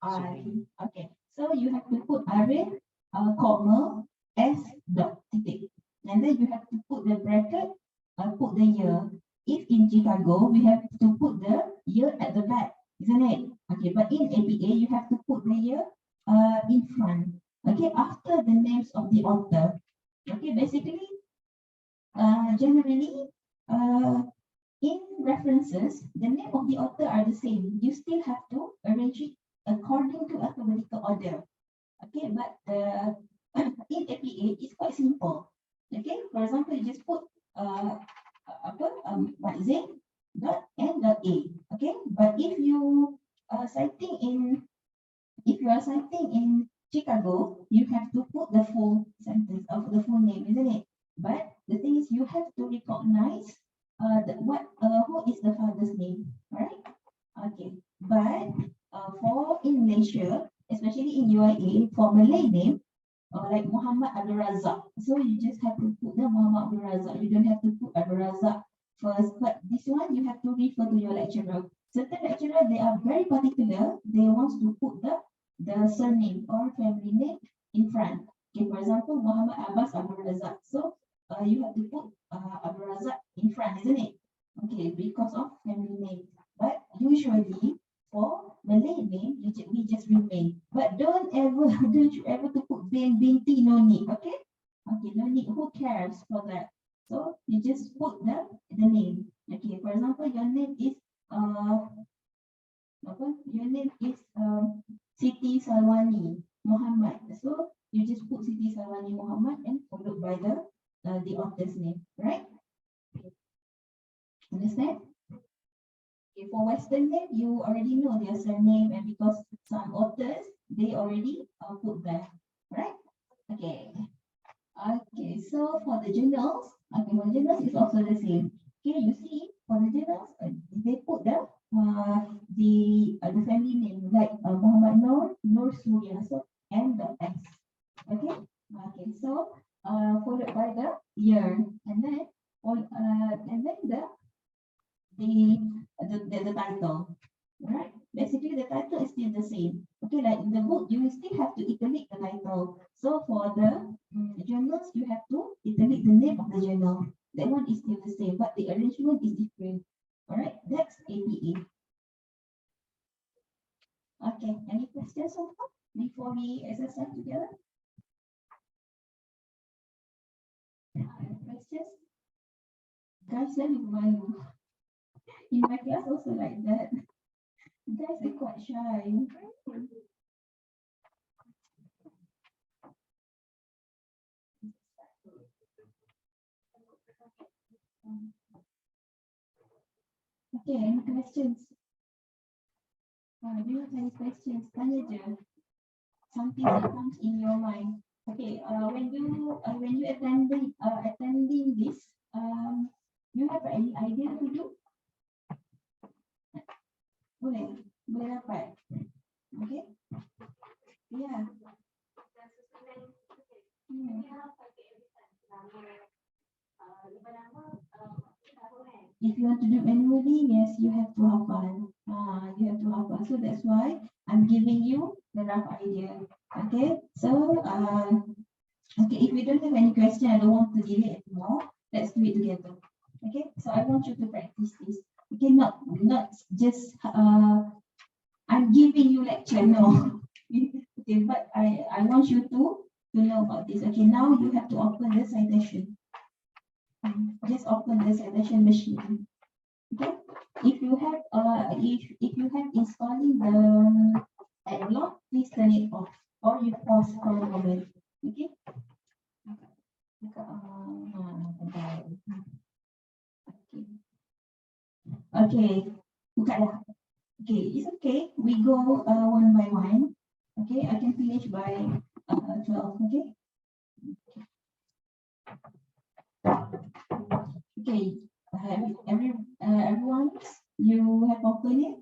I. Okay. So you have to put Arif, comma, S dot titik. And then you have to put the bracket, put the year. If in Chicago, we have to put the year at the back, isn't it? Okay, but in APA, you have to put the year in front. Okay, after the names of the author. Okay, basically, generally, in references, the name of the author are the same. You still have to arrange it according to alphabetical order. Okay, but in APA, it's quite simple. Okay, for example, you just put Zain dot N dot A. Okay, but if you are citing in Chicago, you have to put the full sentence of the full name, isn't it? But the thing is, you have to recognize who is the father's name, right? Okay, but for in Malaysia, especially in UIA, for Malay name, like Muhammad Abdul Razak. So you just have to put the Muhammad Abdul Razak. You don't have to put Abdul Razak first. But this one you have to refer to your lecturer. Certain lecturer, they are very particular. They want to put the surname or family name in front. Okay, for example, Muhammad Abbas Abdul Razak. So you have to put Abdul Razak in front, isn't it? Okay, because of family name. But usually for Malay name, we just remain. But don't you ever to put binti, no need, okay? Okay, no need. Who cares for that? So you just put the name. Okay, for example, your name is Siti Salwani Muhammad. So you just put Siti Salwani Muhammad and followed by the author's name, right? Understand? Okay, for Western name, you already know their surname, and because some authors, they already put there, right? Okay. Okay, so for the journals, okay, for the journals it's also the same. Okay, you see, for the journals, they put the family name like Muhammad Nur Surya, so N dot S. Okay, okay, so followed by the year, and then the title, right? Basically, the title is still the same. Okay, like in the book, you still have to iterate the title. So for the journals, you have to iterate the name of the journal. That one is still the same, but the arrangement is different. All right, that's APA. Okay, any questions so far before we exercise together? Questions? Guys, let me remind you. In my class also like that. Guys, they're quite shy. Okay, any questions? Do you have any questions? Tanya je. Something that comes in your mind. Okay, when you attending this, you have any idea to do? Boleh dapat. Okay, yeah. Hmm. If you want to do manually, yes, you have to hafal. You have to hafal. So that's why I'm giving you the rough idea. Okay, so okay, if we don't have any question, I don't want to delay anymore. Let's do it together. Okay, so I want you to practice this. Okay, not just I'm giving you lecture, no. Okay, but I want you to know about this. Okay, now you have to open the citation. Just open the citation machine. Okay, if you have installing the ad block, please turn it off or you pause for a moment. Okay. Bentar. Okay. Okay. Buka dah. Okay, it's okay. We go one by one. Okay, I can finish by 12. Okay. Okay, everyone, you have opened it?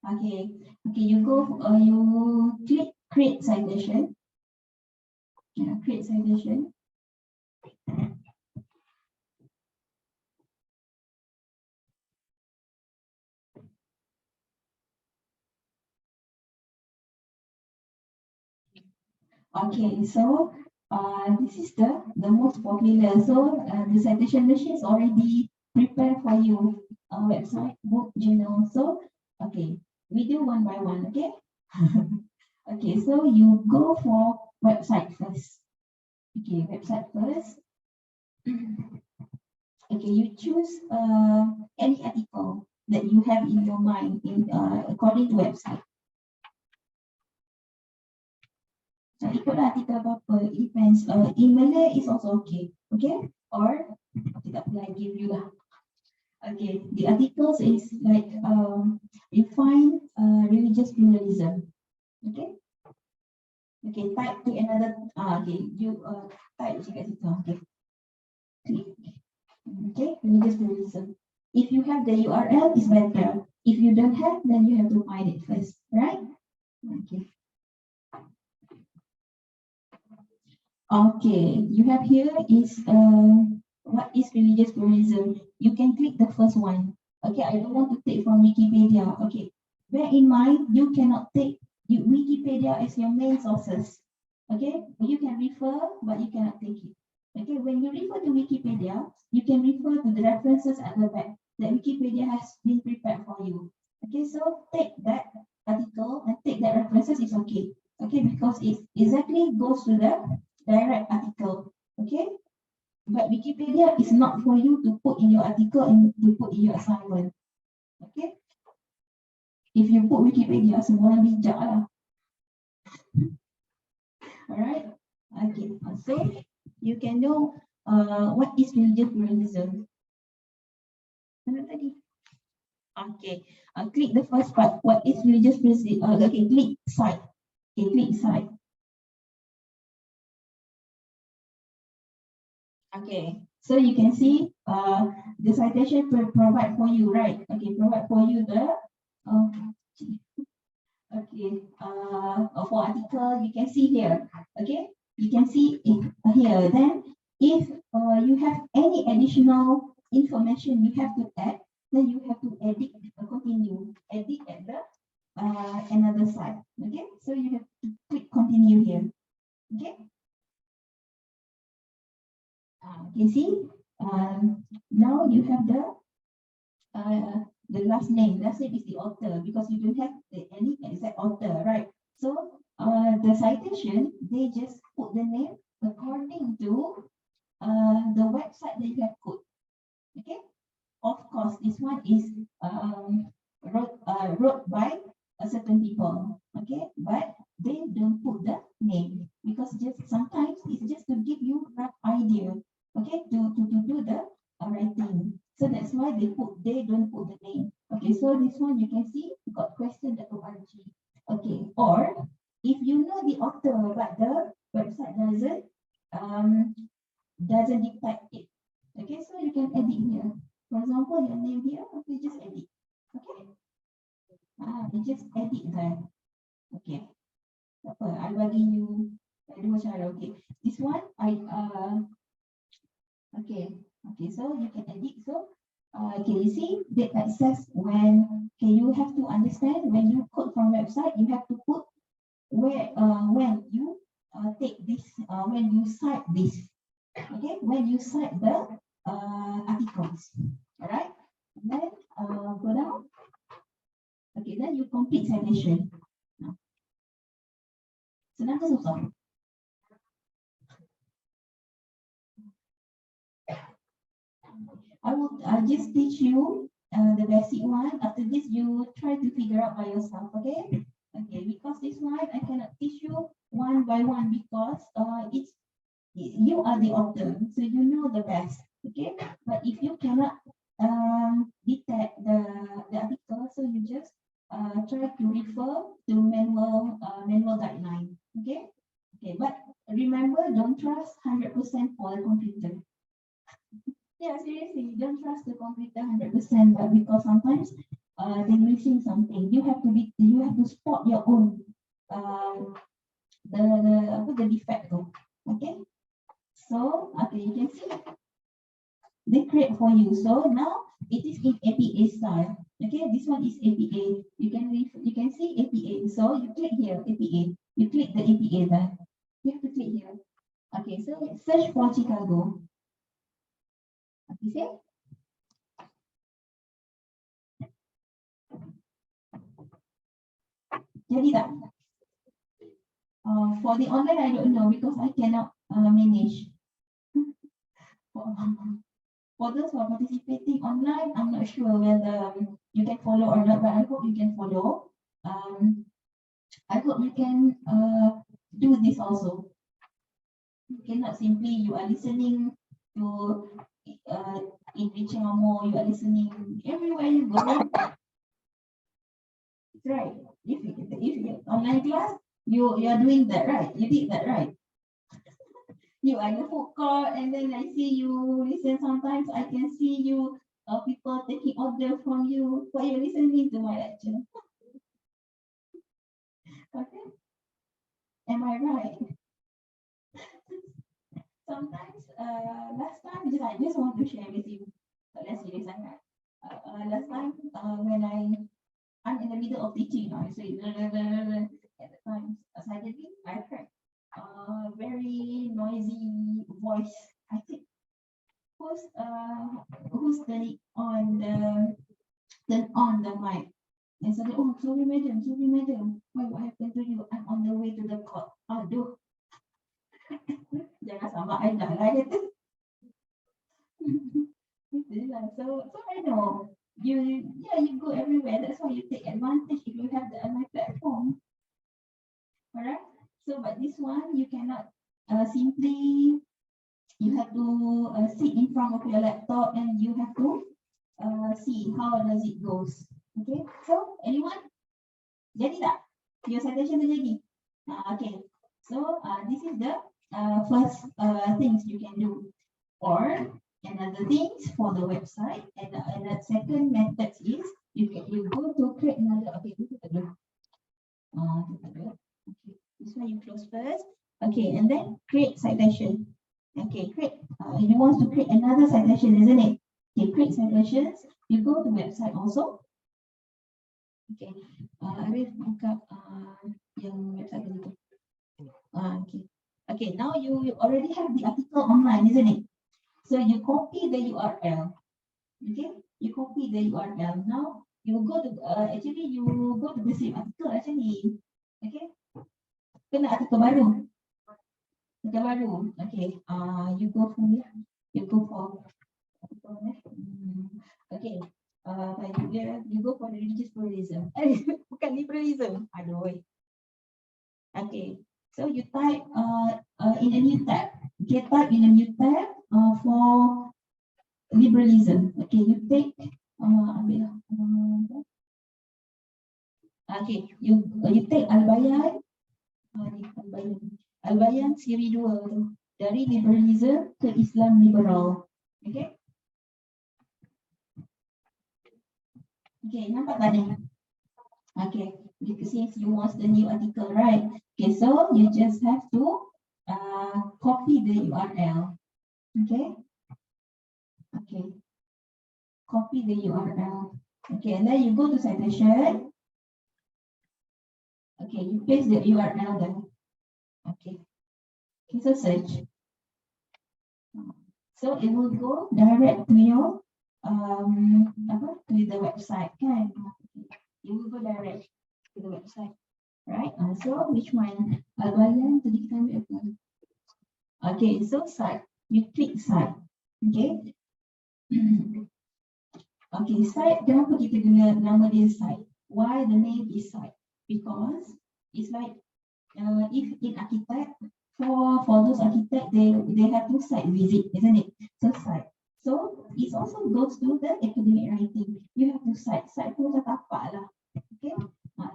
Okay, you go, you click create citation. Yeah, create citation. Okay, so this is the most popular. So the citation machine is already prepared for you. Website, book, journal. So okay, we do one by one. Okay. Okay, so you go for website first. Okay, website first. Okay, you choose any article that you have in your mind in according to website. So ikutlah artikel apa-apa, it depends. In Malay is also okay, okay? Or tidak apa, I give you lah. Okay, the articles is like you find religious pluralism. Okay. Okay, type to another. Okay, you type je kat situ. Okay. Click. Okay, religious pluralism. If you have the URL, it's better. If you don't have, then you have to find it first, right? Okay. Okay, you have here is what is religious pluralism? You can click the first one. Okay, I don't want to take from Wikipedia. Okay, bear in mind you cannot take Wikipedia as your main sources. Okay, you can refer, but you cannot take it. Okay, when you refer to Wikipedia, you can refer to the references at the back that Wikipedia has been prepared for you. Okay, so take that article and take that references is okay. Okay, because it exactly goes to the direct article. Okay, but Wikipedia is not for you to put in your article and to put in your assignment. Okay, if you put Wikipedia, semua orang bijak lah. Alright, okay, so you can know what is religious pluralism. Mana tadi? Okay, click the first part. What is religious pluralism? Okay, click Cite. Okay, click Cite. Okay, so you can see the citation provide for you, right? Okay, provide for you the okay for article you can see here. Okay, you can see it here. Then if you have any additional information you have to add, then you have to edit, continue, edit at the another side. Okay, so you have to click continue here. Okay. You see, now you have the last name. Last name is the author because you don't have any exact author, right? So the citation, they just put the name according to the website that you have put. Okay. Of course, this one is wrote by a certain people. Okay, but they don't put the name because just sometimes it's just to give you rough idea. Okay, to do the writing. So that's why they don't put the name. Okay, so this one you can see gotquestion.org. Okay, or if you know the author but the website doesn't detect it. Okay, so you can edit here. For example, your name here, okay, just edit. Okay. You just edit there. Okay. Apa? I bagi you dua cara. Okay. This one okay. Okay, so you can edit. So okay, you see the access when okay, you have to understand when you code from website, you have to put where when you take this when you cite this. Okay, when you cite the articles. Alright. And then go down. Okay, then you complete citation. Senang ke susah? I will just teach you the basic one. After this, you try to figure out by yourself, okay? Okay, because this one I cannot teach you one by one because you are the author, so you know the best, okay? But if you cannot detect the article, so you just try to refer to manual guideline, okay? Okay, but remember, don't trust 100% for the computer. Yeah, seriously, don't trust the computer 100%, but because sometimes they're missing something. You have to spot your own the defect though. Okay. So okay, you can see they create for you. So now it is in APA style. Okay, this one is APA. You can see APA. So you click here, APA. You click the APA there. You have to click here. Okay, so search for Chicago. Okay, see? Jadi tak? For the online, I don't know because I cannot manage. For those who are participating online, I'm not sure whether you can follow or not, but I hope you can follow. I hope you can do this also. You cannot simply you are listening to in Richamo, you are listening everywhere you go. Right. If you online class, you are doing that right. You did that right. You are in the food court, and then I see you listen. Sometimes I can see you people taking order from you while you're listening to my lecture. Okay. Am I right? Sometimes last time I just want to share with you. Let's serious sangat. Last time when I'm in the middle of teaching, I say at the time suddenly I heard very noisy voice. I think who's turning on the mic. And suddenly, oh sorry madam, what happened to you? I'm on the way to the court. Aduh. Jangan sama I dah lah kata. So I know you go everywhere. That's why you take advantage if you have the online platform. Alright. So but this one you cannot simply. You have to sit in front of your laptop and you have to see how does it goes. Okay. So anyone? Jadi tak? Your citation dah jadi? Okay. So this is the first things you can do. Or another things for the website, and the second method is you go to create another. Okay, this is the okay, this one you close first. Okay, and then create citation. Okay, create. You want to create another citation, isn't it? Okay, create citations. You go to website also. Okay, Arif buka yang website itu. Okay. Okay, now you already have the article online, isn't it? So you copy the URL. Okay, you copy the URL. Now you go to actually you go to the same article actually. Okay, kena artikel baru. Artikel baru. Okay, you go from here. You go for okay. You go for the religious pluralism. Bukan liberalism. Aduh. Okay, so you type in a new tab. Okay, type in a new tab for liberalism. Okay, you take Okay, you take Al-Bayan, Al-Bayan siri 2 tu. Dari liberalism ke Islam liberal. Okay. Okay, nampak tak ni? Okay, since you want the new article, right? Okay, so you just have to copy the URL. Okay. Okay. Copy the URL. Okay, and then you go to citation. Okay, you paste the URL there. Okay. Okay, so search. So it will go direct to your to the website, kan? It will go direct to the website, right? So which one? Al-Bayan tadi kita ambil apa? Okay, so site. You click site. Okay. Okay, site. Kenapa kita guna nama dia site? Why the name is site? Because it's like if in architect, for those architect, they have to site visit, isn't it? So site. So it also goes to the academic writing. You have to site pun macam tapak lah. Okay,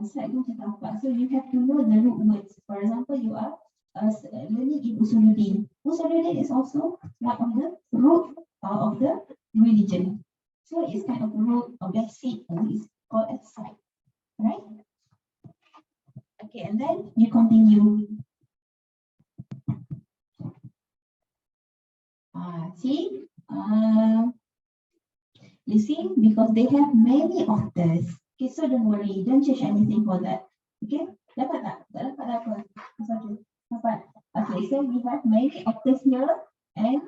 site pun macam tapak. So you have to know the root words. For example, you are learning in Usuluddin. Usuluddin is also one of the root of the religion. So it's kind of root or basic, and it's called as site, right? Okay, and then you continue. See, you see, because they have many authors. Okay, so don't worry, don't change anything for that. Okay, dapat tak? Tak dapat apa? Dapat. Okay, so we have many authors here, and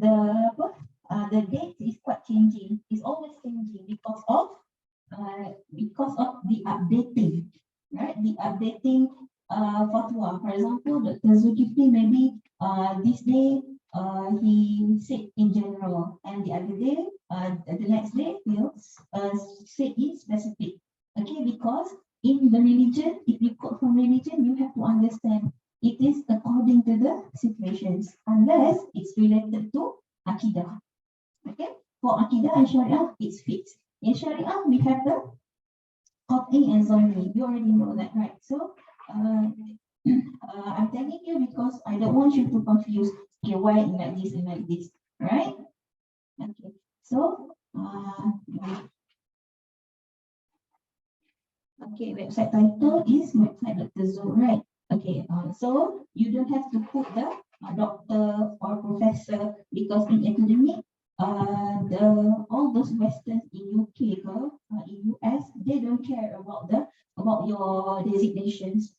the date is quite changing. It's always changing because of the updating, right? The updating fatwa. For example, Dr. Zulkifli maybe this day he said in general, and the other day, the next day he'll say in specific. Okay, because in the religion, if you quote from religion, you have to understand it is according to the situations, unless it's related to Aqidah. Okay, for Aqidah and Sharia, it's fixed. In Sharia, we have the Qat'i and Zanni. You already know that, right? So, I'm telling you because I don't want you to confuse. Okay, why in like this and like this, right? Okay, so, okay, website title is website Dr. Zul, right? Okay, so you don't have to put the doctor or professor because in academic, all those Westerns in UK in US, they don't care about your designations.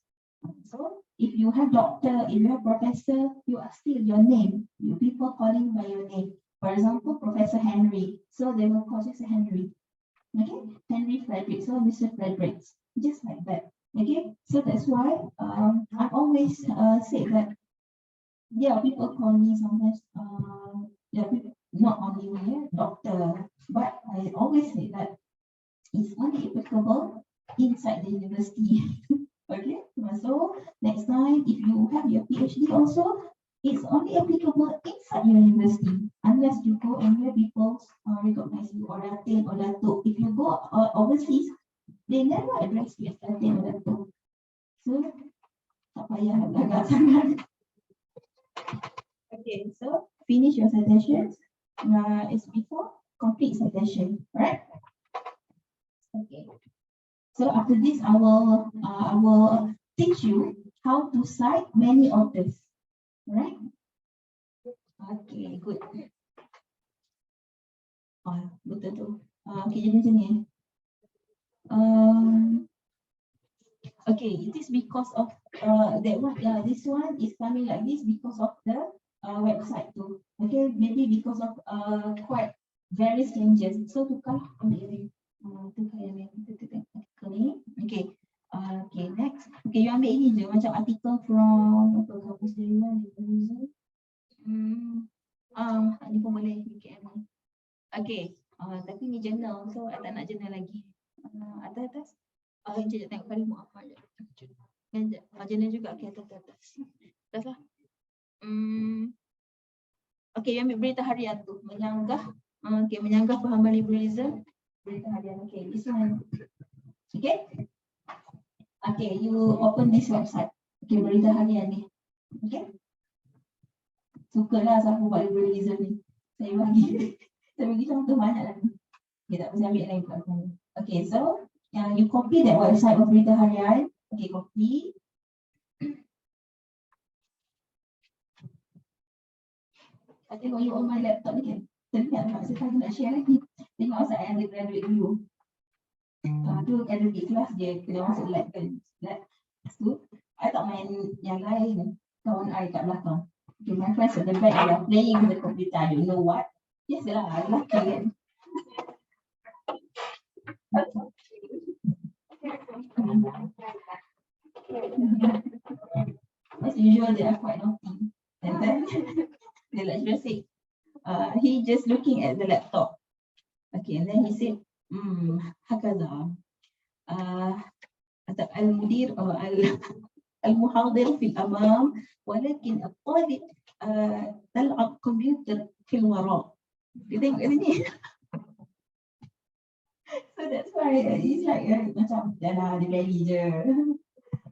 So if you have doctor, if you have professor, you are still your name. You people calling by your name. For example, Professor Henry. So they will call you Henry. Okay, Henry Frederick. So Mr. Fredericks, just like that. Okay, so that's why I always say that. Yeah, people call me sometimes. People, not only me, doctor, but I always say that it's only applicable inside the university. Okay, so next time if you have your PhD also, it's only applicable inside your university. Unless you go and where people recognize you or Datin or Datuk. If you go overseas, they never address you as Datin or Datuk. So tak payah agak sangat. Okay, so finish your citations. It's before complete citation, right? Okay. So after this, I will teach you how to cite many authors, right? Okay, good. Betul tu. Okay, jadi macam ni. Okay, it is because of that one. This one is coming like this because of the website too. Okay, maybe because of quite various changes. So tukar ambil ni. Tukar yang ni. Artikel ni. Okay. Okay, next. Okay, you ambil ini je macam artikel from apa kampus dari mana? Ni pun boleh BKM ni. Okay. Tapi ni journal, so I tak nak journal lagi. Atas. Sekejap tengok kali Muhammad je. Journal juga. Okay, atas. Atas lah. Okay, yang ambil berita harian tu. Menyanggah. Okay, menyanggah fahaman liberalism. Berita harian. Okay, this one. Okay. Okay. Okay, you open this website. Okay, berita harian ni. Okay. Sukalah siapa buat liberalism ni. Saya bagi. Saya bagi contoh banyak lagi. Okay, tak pasal ambil lain pula. Okay, so you copy that website of berita harian. Okay, copy. I tengok you on my laptop ni kan. Teringat tak saya nak share lagi. Tengok asal yang dia graduate dulu. Tu graduate kelas dia kena masuk lab kan. Lab. So, I tak main yang lain. Kawan I kat belakang. Okay, my friends at the back are playing with the computer. I don't know what. Yes lah, I love kan. As usual, they are quite naughty. And then the lecturer said, he just looking at the laptop. Okay, and then he said, هكذا المدير أو المحاضر في الأمام ولكن الطالب تلعب كمبيوتر في الوراء. You tengok kat sini. So that's why it's like macam dah lah dia beli je.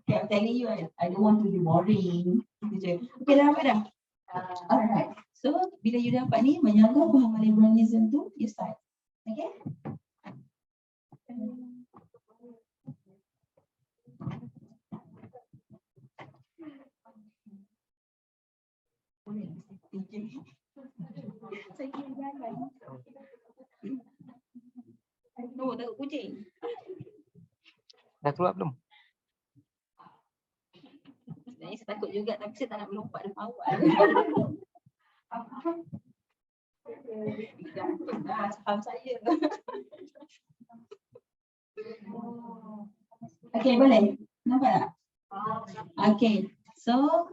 Okay, I'm telling you, I don't want to be boring. Gitu je. Okay, dah apa dah? Alright. So bila you dapat ni menjaga pemahaman liberalism tu, you start. Okay? Saya kira jalan. Oh, takut kucing. Dah keluar belum? Sebenarnya saya takut juga tapi saya tak nak melompat depan awak. Faham saya. Okay, boleh? Nampak tak? Okay, so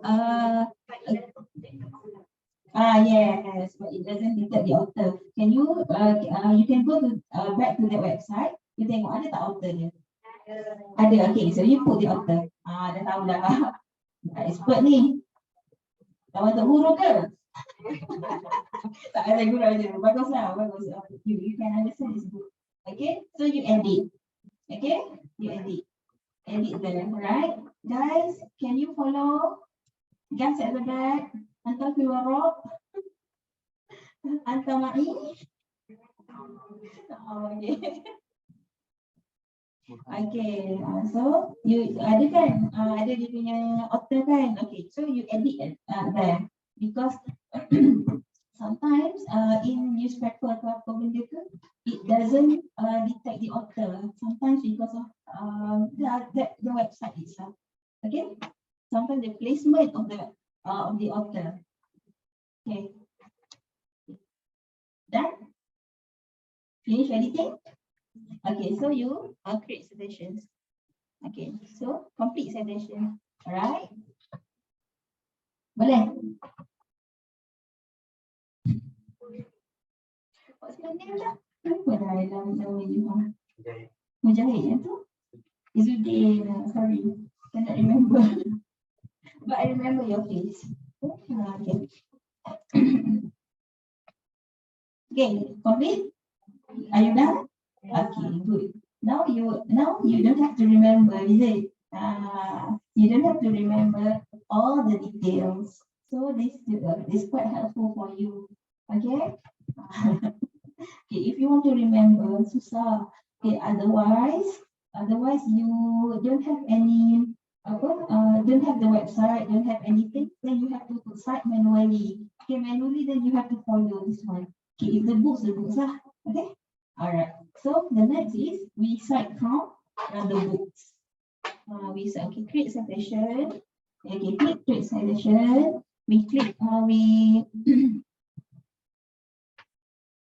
yes, but it doesn't detect the author. Can you you can go to back to the website. You tengok ada tak author dia? Ada. Okay, so you put the author. Dah tahu dah. Expert ni. Tahu tak huruf ke? Tak ada guru aja. Baguslah, bagus. You can understand this book. Okay, so you edit. Okay, you edit. Edit there, right? Guys, can you follow? Guys at the back. Anta keluar rock. Anta mai. Okay. Okay, so you ada kan, ada dia punya author kan. Okay, so you edit there because sometimes in newspaper atau apa benda ke, it doesn't detect the author. Sometimes because of the website itself. Okay, sometimes the placement of the author. Okay, done. Finish editing. Okay, so you create citations. Okay, so complete citation. Alright. Boleh? What's your name dah? Lupa dah nama you. Mujahid yang tu? Izzuddin, sorry. Cannot remember. But I remember your face. Okay. Okay, complete? Are you done? Okay, good. Now you don't have to remember, is it? You don't have to remember all the details. So this is quite helpful for you. Okay? Okay, if you want to remember, susah. Okay, otherwise you don't have any don't have the website, don't have anything, then you have to cite manually. Okay, manually then you have to follow this one. Okay, if the books lah. Okay? Alright, so the next is we cite from the books. We cite, okay, create citation. Okay, click create citation. We click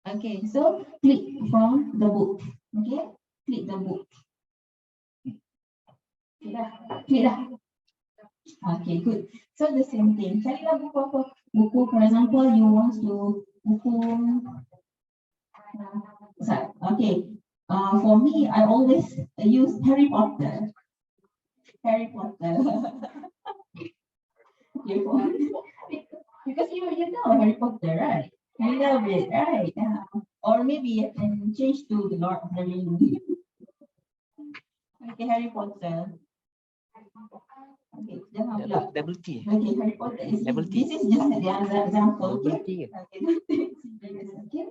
okay, so click from the book. Okay, click the book. Click dah. Okay, good. So the same thing. Carilah buku apa? Buku, for example, you want to buku. Okay, for me, I always use Harry Potter. Harry Potter. Because you know Harry Potter, right? You love it, right? Or maybe I can change to the Lord of the Rings. Okay, Harry Potter. Okay, jangan pula. Double T. Okay, Harry Potter is Double T. this is just the other example. Double Okay. T ke? Okay.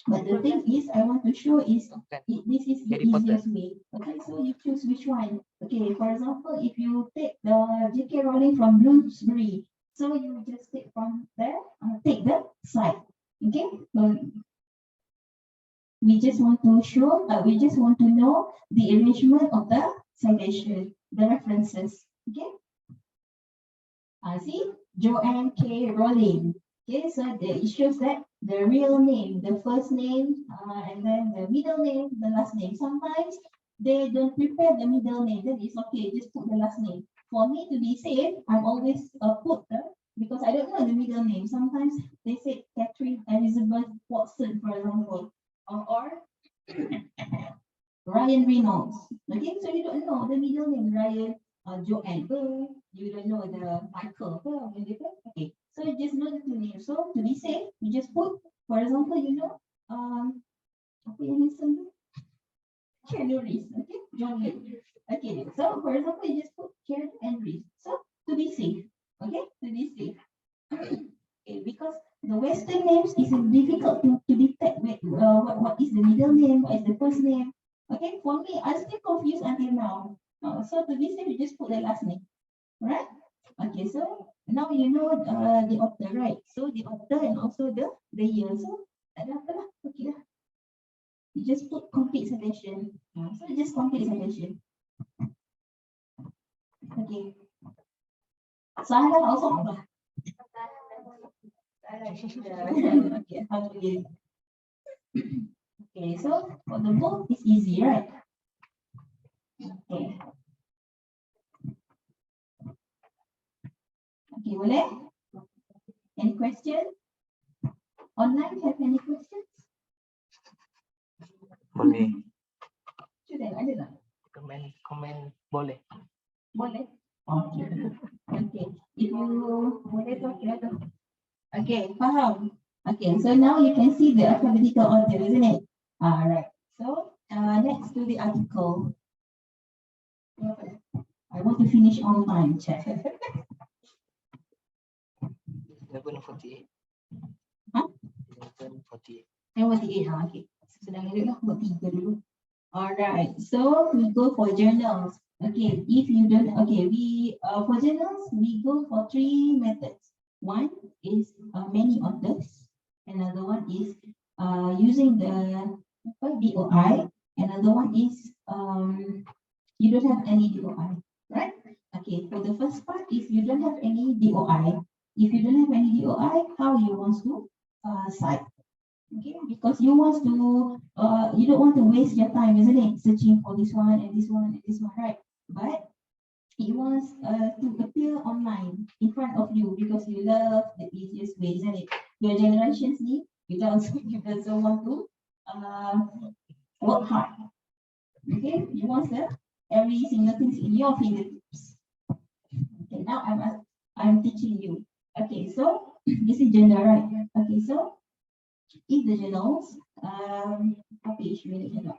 But the thing is, I want to show is Bukan. this is the Harry Potter. easiest way. Okay, so you choose which one. Okay, for example, if you take the J.K. Rowling from Bloomsbury, so you just take from there, take the side. Okay, so we just want to show, we just want to know the arrangement of the citation, the references. Okay. See, Joanne K. Rowling. Okay, so it shows that the real name, the first name, and then the middle name, the last name. Sometimes they don't prepare the middle name, then it's okay, just put the last name. For me to be safe, I'm always put the, because I don't know the middle name. Sometimes they say Catherine Elizabeth Watson, for example, or Ryan Reynolds. Okay, so you don't know the middle name, Ryan, Joanne, you don't know the Michael, okay. So you just know the two names. So to be safe, you just put, for example, you know, apa yang handsome tu? Keanu Reeves, okay, John Wick. Okay, so for example, you just put Keanu and Reeves. So to be safe, okay, to be safe. Okay, because the Western names is difficult to detect what is the middle name, what is the first name. Okay, for me, I'm still confused until now. So to be safe, you just put the last name, right? Okay, so now you know the author, right? So the author and also the year. So tak ada apa lah, okay lah. You just put complete citation. So just complete citation. Okay. Salah also apa? Okay, how to get it? Okay, so for the book is easy, right? Okay. Okay, boleh? Any question? Online have any questions? Boleh. Sudah ada tak? Komen boleh. Boleh. Okay. Okay. If you boleh tu, okay tu. Okay, faham. Okay, so now you can see the alphabetical order, isn't it? Alright. So next to the article. I want to finish on time, check. 11:48. Huh? 11:48. 48, okay. Sedang ada lah, buat 3 dulu. Alright, so we go for journals. Okay, if you don't, okay, we for journals, we go for 3 methods. One is many authors. Another one is using the DOI. Another one is you don't have any DOI, right? Okay, for the first part, if you don't have any DOI, if you don't have any DOI, how you want to cite? Okay, because you want to, you don't want to waste your time, isn't it? Searching for this one and this one and this one, right? But it wants to appear online in front of you because you love the easiest way, isn't it? Your generations need, you don't want to work hard. Okay, you want every single thing in your fingertips. Okay, now I'm teaching you. Okay, so this is gender, right? Okay, so if the journals, apa isu yang nak cakap?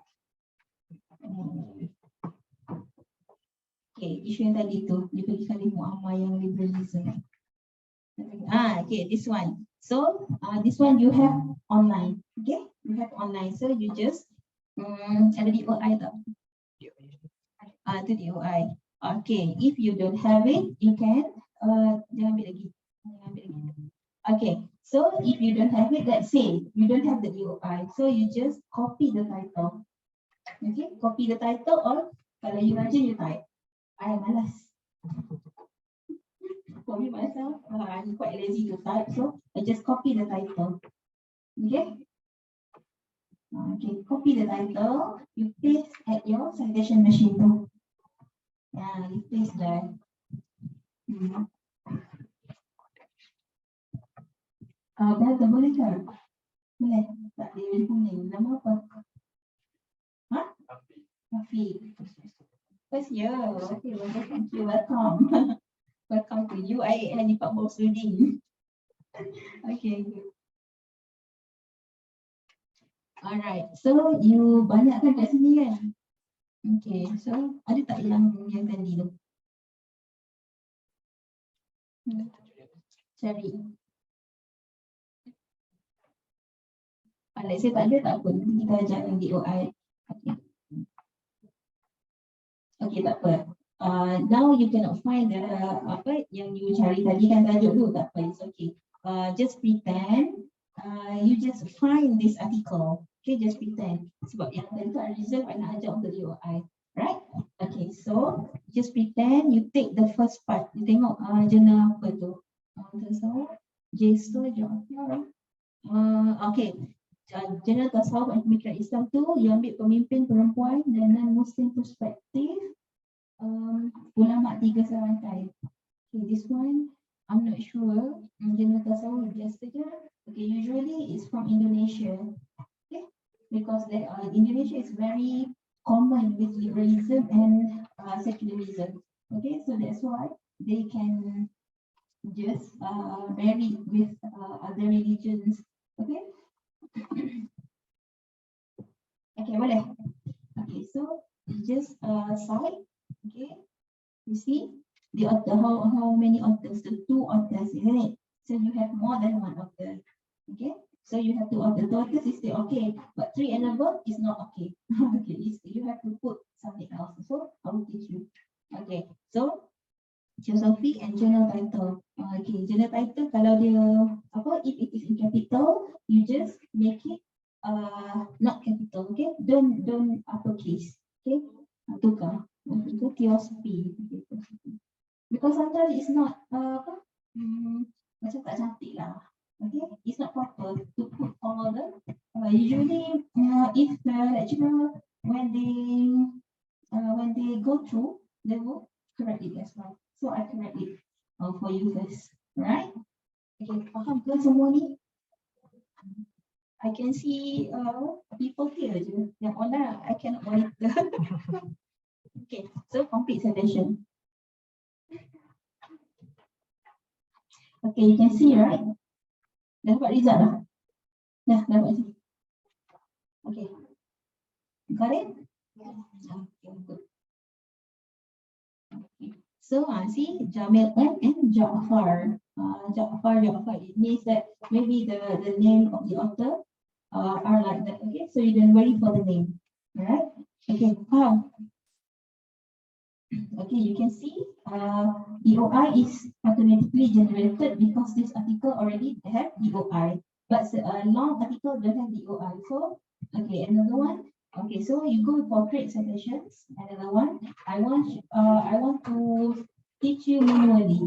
Okay, isu yang tadi tu, dia pergi kali muammar yang liberalism. Okay, this one. So, this one you have online. Okay, you have online. So, you just, ada DOI tak? Tu DOI. Okay, if you don't have it, you can, jangan ambil lagi. Okay, so if you don't have it, let's say you don't have the DOI, so you just copy the title. Okay, copy the title or kalau you rajin, you type. I malas. For me myself, I'm quite lazy to type, so I just copy the title. Okay. Okay, copy the title, you paste at your citation machine too. You paste there. Berapa boleh ke? Boleh. Tak ada kuning. Nama apa? Ha? Rafiq. First year. Okay, well, thank you. Welcome. Welcome to UIA and Pak Bosudin. Okay. Alright, so you banyakkan kat sini kan? Okay, so ada tak yang tadi tu? Cari. Let's say tak ada tak apa, nanti kita ajar yang DOI. Okay. Okay, tak apa. Now you cannot find the apa yang you cari tadi kan tajuk tu, tak apa, it's okay. Just pretend you just find this article. Okay, just pretend. Sebab yang tadi tu I reserve I nak ajar untuk DOI. Right? Okay, so just pretend you take the first part. You tengok jurnal apa tu? Tasawuf, Jesto, Jafar. Okay. Jurnal Tasawuf dan Pemikiran Islam tu you ambil pemimpin perempuan dan non-Muslim perspektif. Ulama 3 serantai. Okay, this one I'm not sure. Jurnal Tasawuf biasa je. Okay, usually it's from Indonesia. Okay, because Indonesia is very common with liberalism and secularism. Okay, so that's why they can just marry with other religions. Okay. Okay, boleh. Okay, so just cite. Okay, you see the author, how many authors? The 2 authors, isn't it? So you have more than 1 author. Okay, so you have 2 authors. 2 authors is still okay, but 3 and above is not okay. Okay, you have to put something else. So I will teach you. Okay, so philosophy and journal title. Okay, journal title kalau dia apa, if it is in capital, you just make it not capital. Okay, don't uppercase. Okay, tukar. Itu theosophy. Because sometimes it's not apa, macam tak cantik lah. Okay, it's not proper to put all the usually if the lecturer when they go through, they will correct it as well. So I correct it for you first, right? Okay, faham ke semua ni? I can see people here je. Yang online I cannot monitor. Okay, so complete citation. Okay, you can see, right? Dah dapat result dah? Dah dapat je. Okay. Got it? Okay, good. Okay. So, see, Jamil and Ja'far. Ja'far. It means that maybe the name of the author are like that. Okay, so you don't worry for the name. Alright? Okay, how? Okay, you can see EOI is automatically generated because this article already have EOI, but a long article don't have EOI. So, okay, another one. Okay, so you go for create citations. Another one. I want to teach you manually.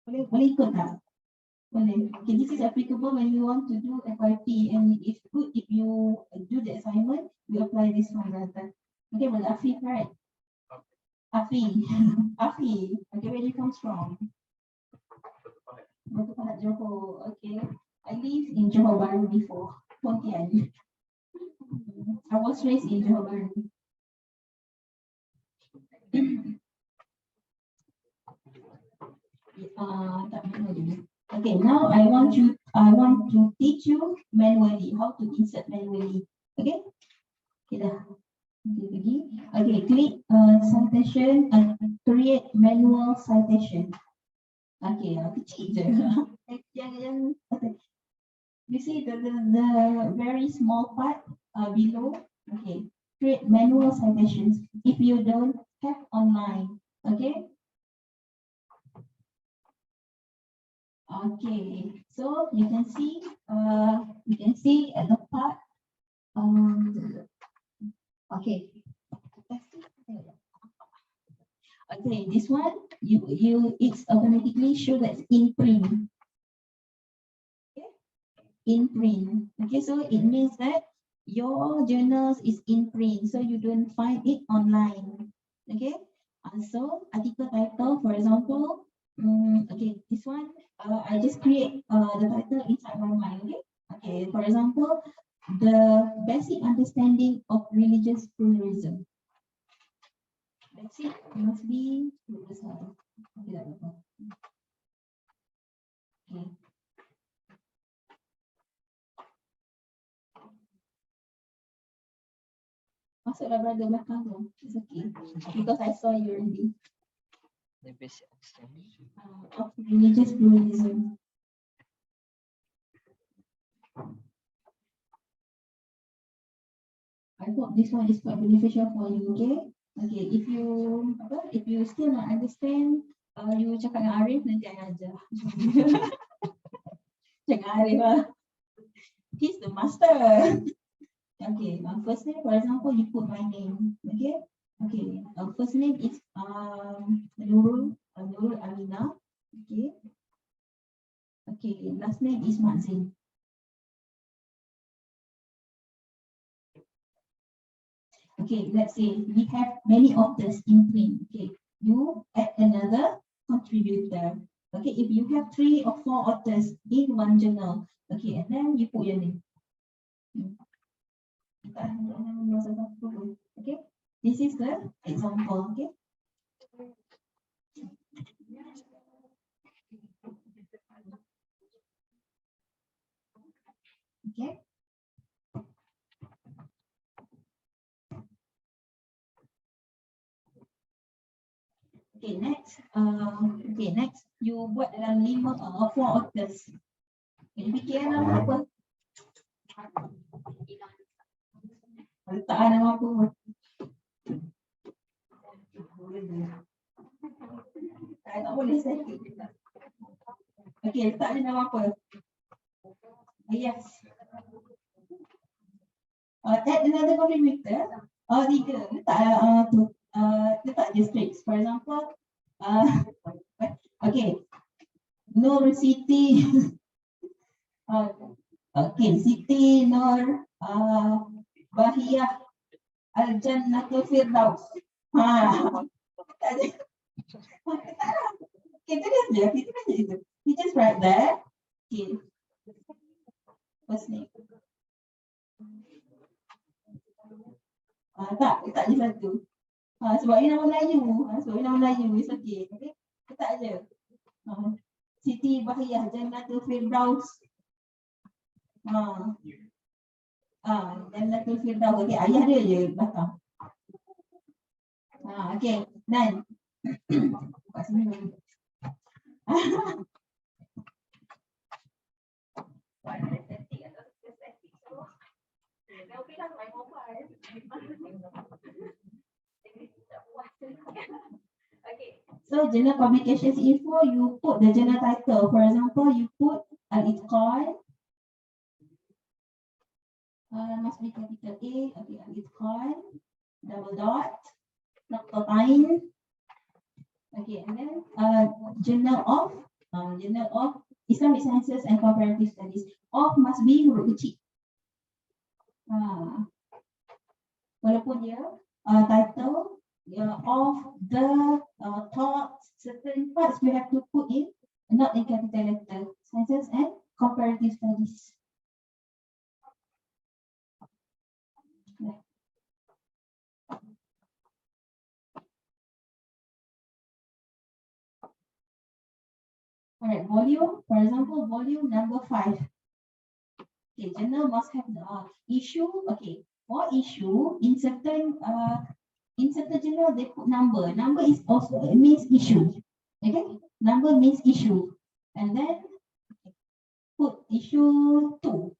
Boleh ikut tak? Boleh. Okay, this is applicable when you want to do FYP, and it's good if you do the assignment, you apply this one rather. Okay, well, Afif, right? Afi. Afi. Okay, where he comes from? Batu Pahat, Johor. Okay. I lived in Johor Bahru before. Pontian. I was raised in Johor Bahru. Tak mana dulu. Okay, now I want to teach you manually, how to insert manually. Okay? Okay dah. Okay, pergi. Okay, click citation and create manual citation. Okay, kecil je. Yang you see the very small part below. Okay, create manual citations if you don't have online. Okay. Okay, so you can see at the part. Okay. Okay, this one it's automatically show that in print. Okay, in print. Okay, so it means that your journals is in print, so you don't find it online. Okay, and so article title, for example, okay, this one I just create the title inside my mind. Okay, okay, for example, the basic understanding of religious pluralism. That's it. Must be pluralism. Okay, tak apa. Okay. Masuk masuklah brother belakang tu. It's okay. Because I saw you already. The basic understanding. Of religious pluralism. I hope this one is quite beneficial for you, okay? Okay, if you still not understand, you cakap dengan Arif, nanti I ajar. Jangan Arif lah. He's the master. Okay, first name, for example, you put my name, okay? Okay, first name is Nurul, Nurul Aminah, okay? Okay, last name is Zain. Okay, let's say we have many authors in print. Okay, you add another contributor. Okay, if you have 3 or 4 authors in one journal, okay, and then you put your name. Okay, this is the example. Okay. Okay. Okay, next you buat dalam 5 or 4 authors. Okay, fikir nama apa? Letak nama apa? Tak boleh setting. Okay, letak nama apa? Yes. Add another contributor. 3. Letak tu. Letak je straight. For example, okay, Nurul Cite. Okay, Cite Nur Bahiyah Al-Jannatul Firdaus. Okay, tulis je. Kita baca itu. You just write that. Okay. First name. Tak je satu. Sebab ini nama Melayu. It's okay. Okay. Letak je. Siti Bahiyah Jannatul Firdaus. Jannatul Firdaus. Okay, ayah dia je belakang. Okay, then. Kat sini dulu. So journal publications info, you put the journal title. For example, you put Al-Itqan. Must be capital A. Okay, Al-Itqan. Double dot. Naqtatain. Okay, and then Journal of Islamic Sciences and Comparative Studies. Of must be huruf kecil. Walaupun dia title of the thoughts, certain parts we have to put in, not in capital letter. Sciences and Comparative Studies. Alright, volume, for example, volume number 5. Okay, journal must have the issue. Okay, for issue, in certain journal they put number. Number is also, it means issue. Okay, number means issue. And then put issue 2.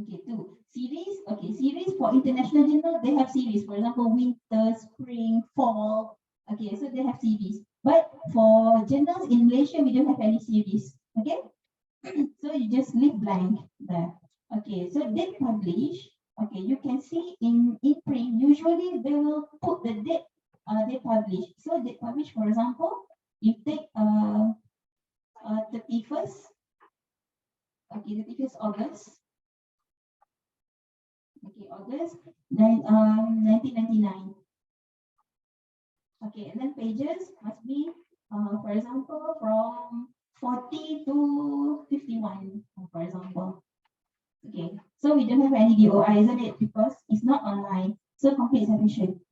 Okay, 2. Series, okay, series for international journal, they have series. For example, winter, spring, fall. Okay, so they have series. But for journals in Malaysia, we don't have any series. Okay, so you just leave blank there. Okay, so date publish. Okay, you can see in print, usually they will put the date they publish. So date publish, for example, you take 31st. Okay, 31st August. Okay, August 1999. Okay, and then pages must be, for example, from 40 to 51, for example. Okay, so we don't have any DOI, isn't it? Because it's not online. So complete sufficient.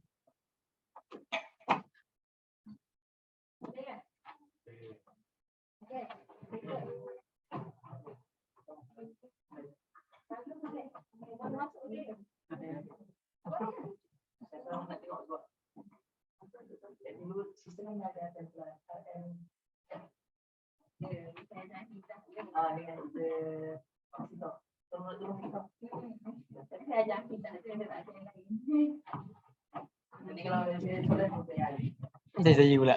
Dengan tapi saya ajar kita tu yang tak ada yang lain. Jadi kalau dia boleh Dari saya pula.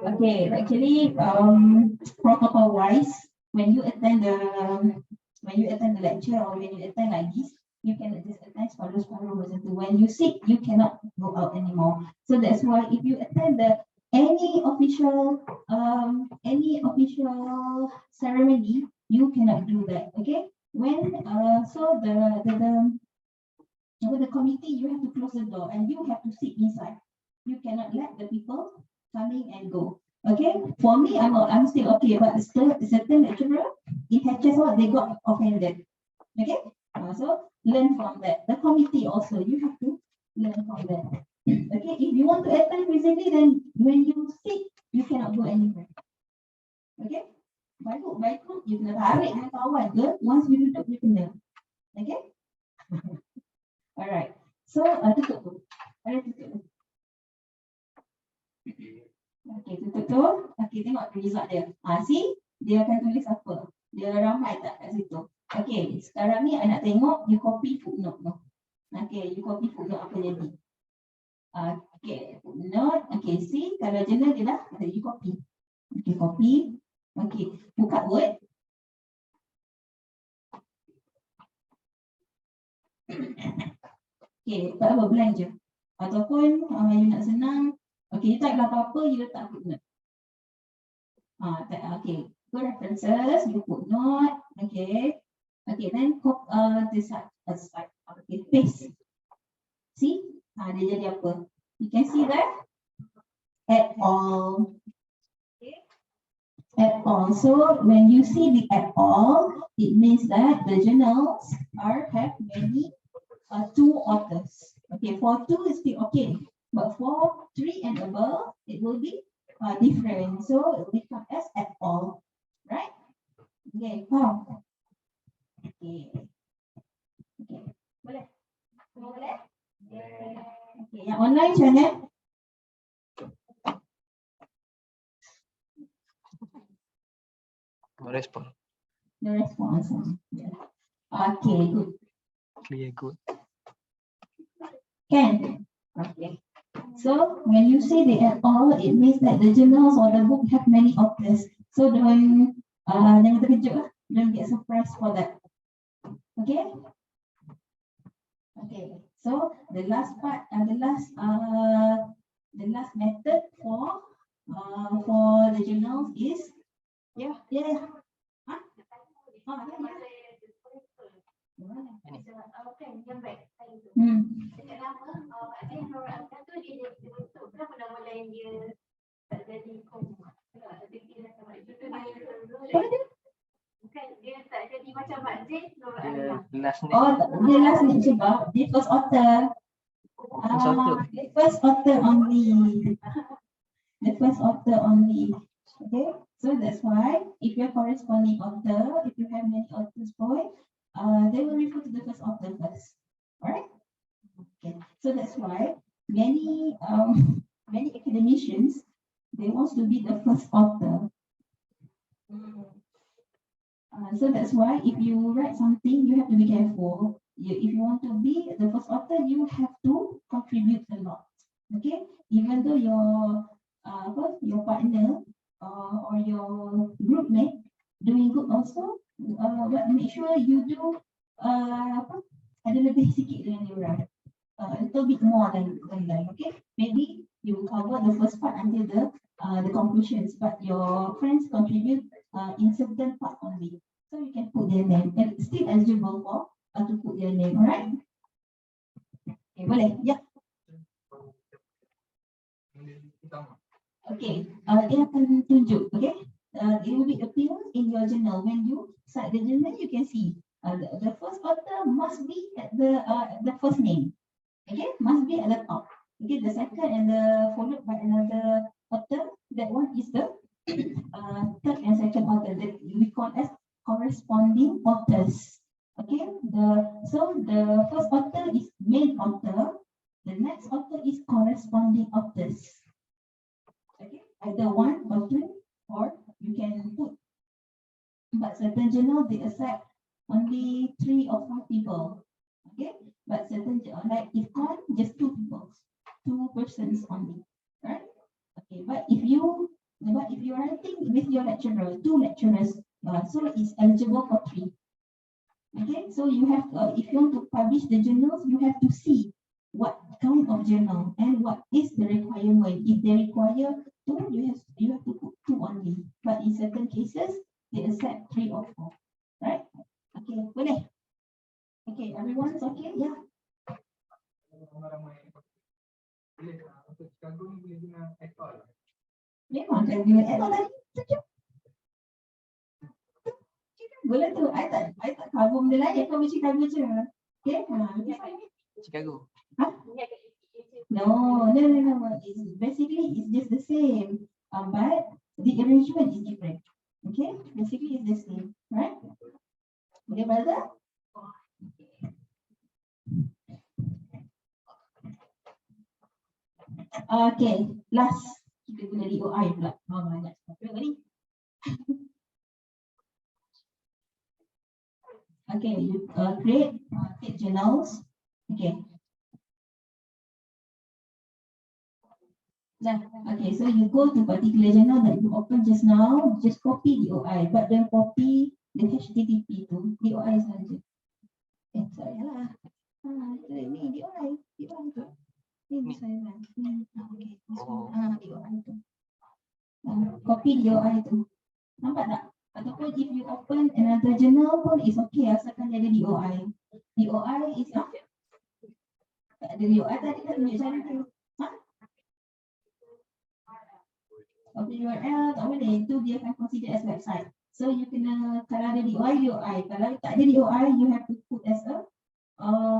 Okay, actually, protocol wise, when you attend the lecture or when you attend like this, you can just attend separuh-separuh macam tu. When you sick, you cannot go out anymore. So that's why if you attend any official ceremony, you cannot do that. Okay, when so the committee, you have to close the door and you have to sit inside. You cannot let the people coming and go. Okay, for me, I'm still okay, but certain lecturer in HS what they got offended. Okay, so learn from that. The committee also, you have to learn from that. Okay, if you want to attend physically, then when you sit, you cannot go anywhere. Okay, by hook, you kena tarik dengan kawan ke, once you duduk, you kena. Okay. Alright, so tutup tu. Tutup. Okay, tutup tu. Okay, tengok result dia. See, dia akan tulis apa? Dia ramai tak kat situ? Okay, sekarang ni I nak tengok you copy footnote tu. Okay, you copy footnote apa jadi? Okay, footnote. Okay, see, kalau journal dia dah, you copy. Okay, copy. Okay, buka Word. Okay, tak apa, blank je. Ataupun you nak senang, okay, you type lah apa-apa, you letak footnote. Okay, go references, you footnote, okay. Okay, then this side, okay, paste. See, dia jadi apa? You can see that? At all. Okay. At all. So when you see the at all, it means that the journals have many two authors. Okay, for 2 is still okay, but for 3 and above, it will be different. So it will become as at all, right? Okay, wow. Okay. Okay, boleh? Boleh? Okay, yang online macam mana? No respon. No response. Yeah. Okay, good. Clear, good. Can. Okay. So when you say the at all, it means that the journals or the book have many authors. So jangan terkejut lah. Don't get surprised for that. Okay. Okay. So the last part, the last method for the journals is yeah. Huh? Bukan dia tak jadi macam Mak Zain, Nurul Aminah. Last name. Oh, dia last name sebab dia first author. The first author only. The first author only. Okay, so that's why if you're corresponding author, if you have many authors boy, they will refer to the first author first. Alright? Okay, so that's why many academicians, they want to be the first author. So that's why if you write something, you have to be careful. If you want to be the first author, you have to contribute a lot. Okay, even though your partner or your group mate doing good also, but make sure you do ada lebih sikit dengan diorang, a little bit more than them. Okay, maybe you cover the first part until the conclusions, but your friends contribute in certain part only, so you can put their name and it's still eligible for to put their name. Alright? Okay, boleh? Yeah. Okay, dia akan tunjuk. Okay, it will be appear in your journal. When you cite the journal, you can see the first author must be at the first name. Okay, must be at the top. Okay, the second and the followed by another author. That one is the third and second author that we call as corresponding authors. Okay, so the first author is main author. next octet is corresponding octets. Okay, either 1 or 2, or you can put. But certain journal they accept only 3 or 4 people. Okay, but certain like if con just 2 people, 2 persons only, right? Okay, but if you are writing with your lecturer, 2 lecturers, so it's eligible for 3. Okay, so you have if you want to publish the journals, you have to see what kind of journal and what is the requirement. If they require 2, you have to put 2 only. But in certain cases, they accept 3 or 4, right? Okay, boleh. Okay, everyone's okay? Yeah. Memang kan dia tadi sejuk. Boleh tu, I tak cover benda lain, kau mesti cover je. Okay, Chicago. No. It's basically it's just the same, but the arrangement is different. Okay, basically it's the same, right? Okay, brother. Okay, last kita guna DOI pula. Banyak sekali. Okay, you create journals. Okay. Nah, okay, so you go to particular journal that you open just now, just copy DOI, but don't copy the HTTP tu, DOI saja. Sorry lah. Ini DOI tu. Ini saya lah. Okay, DOI tu. Copy DOI tu. Nampak tak? Ataupun if you open another journal pun is okay, asalkan ada DOI. DOI is tak ada DOI tadi kan tunjuk cara tu. Copy URL tak boleh, itu dia akan consider as website. So you kena, kalau ada DOI. Kalau tak ada DOI, you have to put as a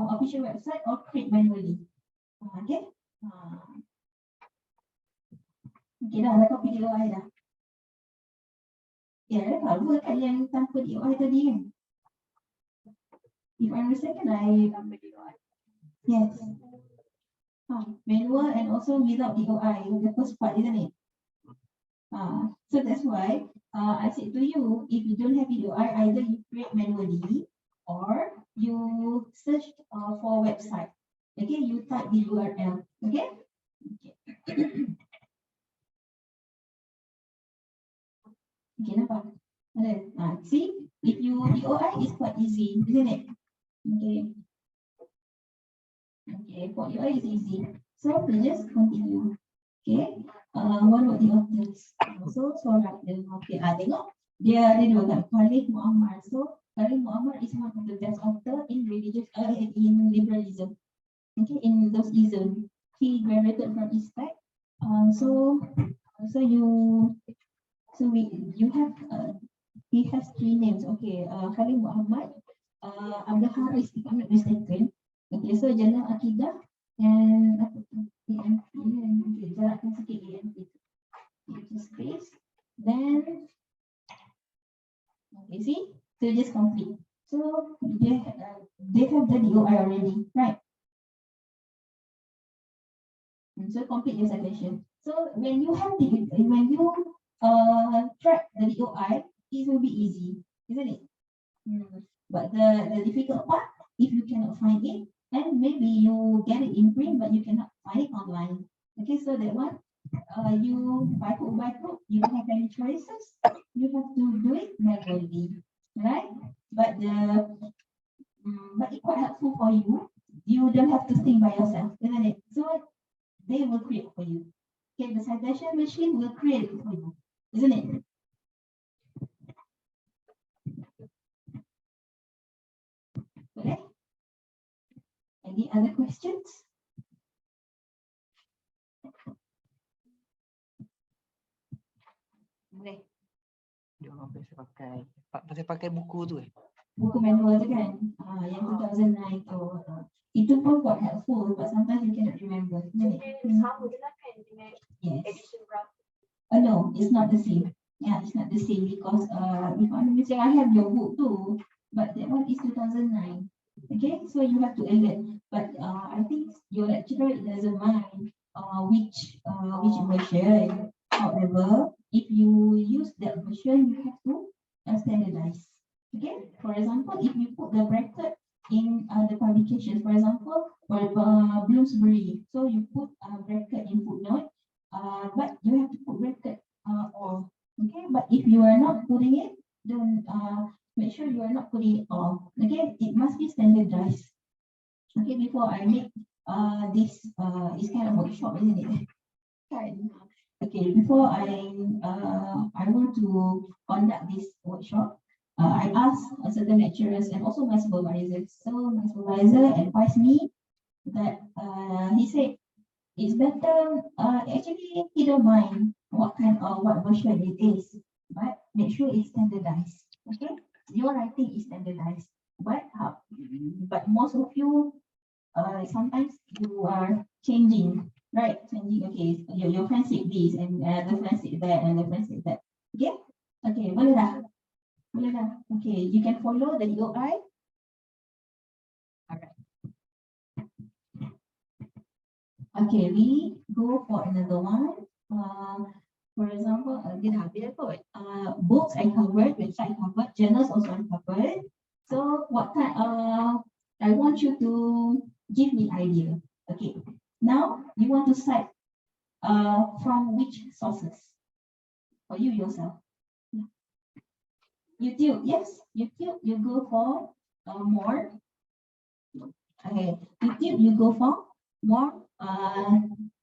official website or create manually. Okay? Okay dah copy DOI dah. Ya, ada cover kat yang tanpa DOI tadi kan. If I understand kan, yes. Manual and also without DOI, the first part, isn't it? So that's why I said to you, if you don't have DOI, either you create manually or you search for website. Okay, you type the URL. Okay. Okay, nampak? See, if you DOI is quite easy, isn't it? Okay. Okay, for DOI is easy. So we just continue. Okay. What about the authors? So sorak dia. Okay, tengok. Dia ada dua kan, Khalid Muammar. So Khalid Muammar is one of the best author in in liberalism. Okay, in those ism. He graduated from Cite. You have he has 3 names. Okay, Khalid Muhammad, Abdul Haris, if I'm not mistaken. Okay, so Jalan Akidah and EMP, jarakkan sikit EMP. Space. Then, okay, see? So just complete. So they have the DOI already, right? And so complete your citation. So when you track the DOI, it will be easy, isn't it? But the difficult part, if you cannot find it, and maybe you get it in print, but you cannot find it online. Okay, so that one, you by hook, you don't have any choices. You have to do it manually, right? But it's quite helpful for you. You don't have to think by yourself, isn't it? So they will create for you. Okay, the citation machine will create it for you, isn't it? Okay. Any other questions? Boleh. Dia orang biasa pakai buku tu Buku manual tu kan, yang 2009 tu. Itu pun quite helpful, but sometimes you cannot remember. Sama je lah kan dengan Yes. edition berapa. No, it's not the same. Yeah, it's not the same because if I have your book too, but that one is 2009. Okay, so you have to edit. But I think your lecturer doesn't mind which version. However, if you use that version, you have to standardize. Okay. For example, if you put the bracket in the publications, for example, for Bloomsbury, so you put a bracket in footnote, but you have to put bracket all. Okay. But if you are not putting it, then make sure you are not putting it all. Okay. It must be standardized. Okay. Before I make this is kind of workshop, isn't it? Kind. Okay, before I want to conduct this workshop, I asked certain lecturers and also my supervisor. So my supervisor advised me that he said it's better. Actually, he don't mind what kind of what version it is, but make sure it's standardized. Okay, your writing is standardized, but most of you sometimes you are changing, right? Changing, okay, your friend said this and the friend said that and the friend said that. Okay? Okay, boleh dah? Boleh dah? Okay, you can follow the UI. Alright. Okay, we go for another one. For example, dia dah habis kot. Books I covered, website I covered, journals also I covered. So what kind I want you to give me idea. Okay. Now you want to cite from which sources? For you yourself. YouTube, yes, YouTube, you go for more. Okay, YouTube, you go for more.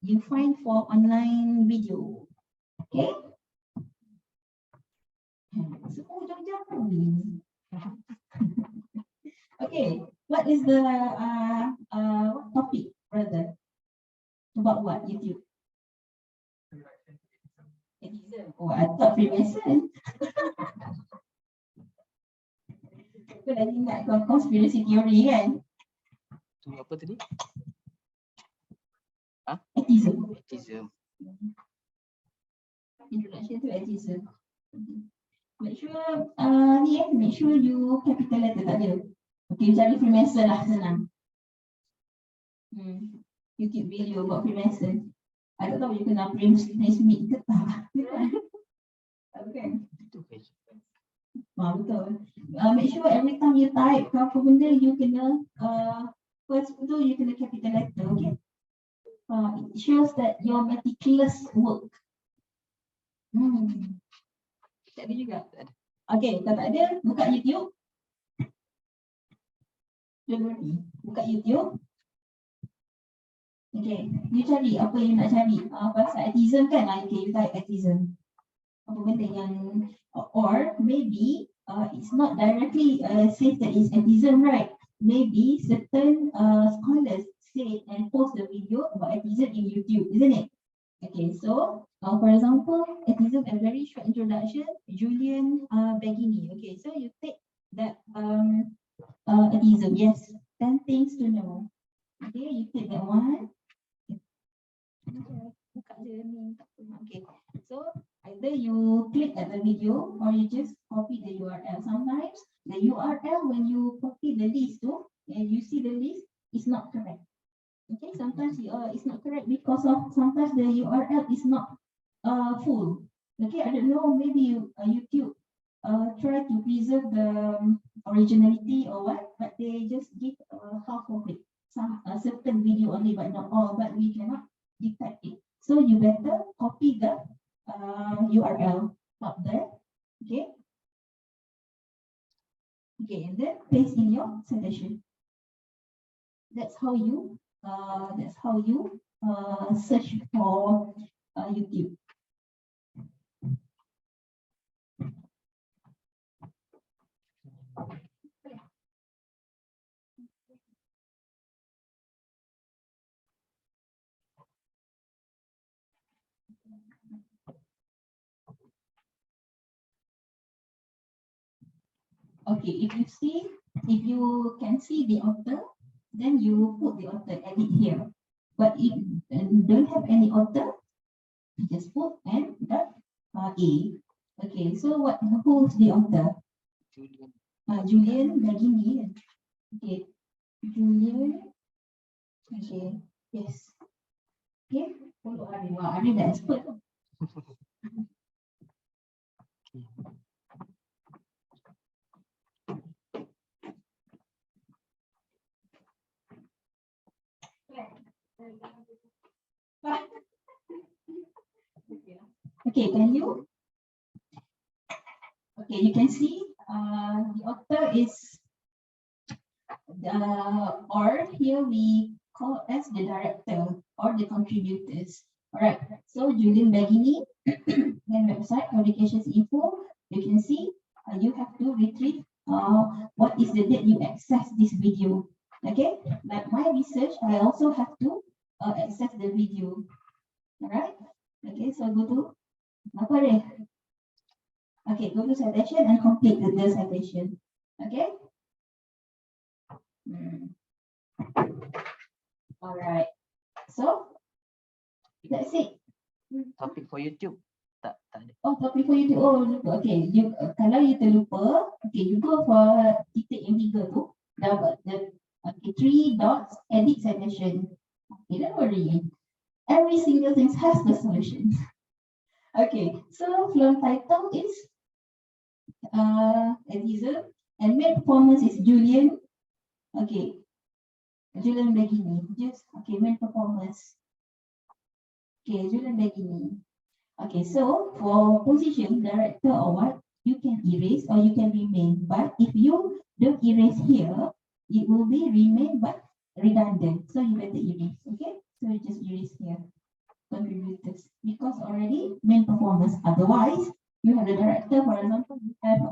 You find for online video. Okay. So, jom. Okay, what is the what topic, brother? About what YouTube? Atheism. Oh, I thought Freemason. Kau dah ingat kau conspiracy theory kan? Tu apa tadi? Atheism. Atheism. Introduction to atheism. Make sure make sure you capital letter tak ada. Okay, cari Freemason lah, senang. YouTube video about Freemason. I tak tahu you kena print meet ke tak. Okay. Betul. Make sure every time you type apa benda you kena first tu you kena capital letter, okay? It shows that your meticulous work. Tak ada juga. Okay, kalau tak ada, buka YouTube. Buka YouTube. Okay, you cari apa yang nak cari. Pasal atheism kan, okay, you type atheism. Apa benda yang, or maybe it's not directly says that it's atheism, right? Maybe certain scholars say and post the video about atheism in YouTube, isn't it? Okay, so for example, atheism, a very short introduction, Julian Baggini. Okay, so you take that atheism, yes, 10 things to know. Okay, you take that one. Okay, so either you click at the video or you just copy the URL. Sometimes the URL, when you copy the list too, and you see the list, it's not correct. Okay, sometimes it's not correct because of sometimes the URL is not full. Okay, I don't know, maybe YouTube try to preserve the originality or what, but they just give half of it. Some certain video only, but not all, but we cannot detect it. So you better copy the URL up there. Okay. Okay, and then paste in your citation. That's how you search for YouTube. Okay, if you can see the author, then you put the author, edit here. But if you don't have any author, you just put and dot A. Okay, so who's the author? Julian Baggini. Okay, Julian. Okay, Yes. Okay, follow Ari. Wah, Ari dah expert tu. Okay, can you? Okay, you can see the author is or here we call as the director or the contributors. All right. So Julian Begini, then website publications info. You can see you have to retrieve what is the date you access this video. Okay. Like my research, I also have to access the video. All right. Okay. So go to apa ni? Okay. Go to citation and complete the citation. Okay. All right. So that's it. Topik for YouTube. Tak ada. Oh, topic for you to okay. You kalau you terlupa, okay, you go for titik yang 3 tu. Okay, 3 dots, edit citation. Okay, don't worry. Every single thing has the solution. Okay, so film title is Edizer and main performance is Julian. Okay, Julian Begini. Just okay, main performance. Okay, Julian Begini. Okay, so for position, director or what, you can erase or you can remain. But if you don't erase here, it will be remain but redundant. So you better erase, okay? So you just erase here, contributors, because already main performance. Otherwise, you have the director, for example, you have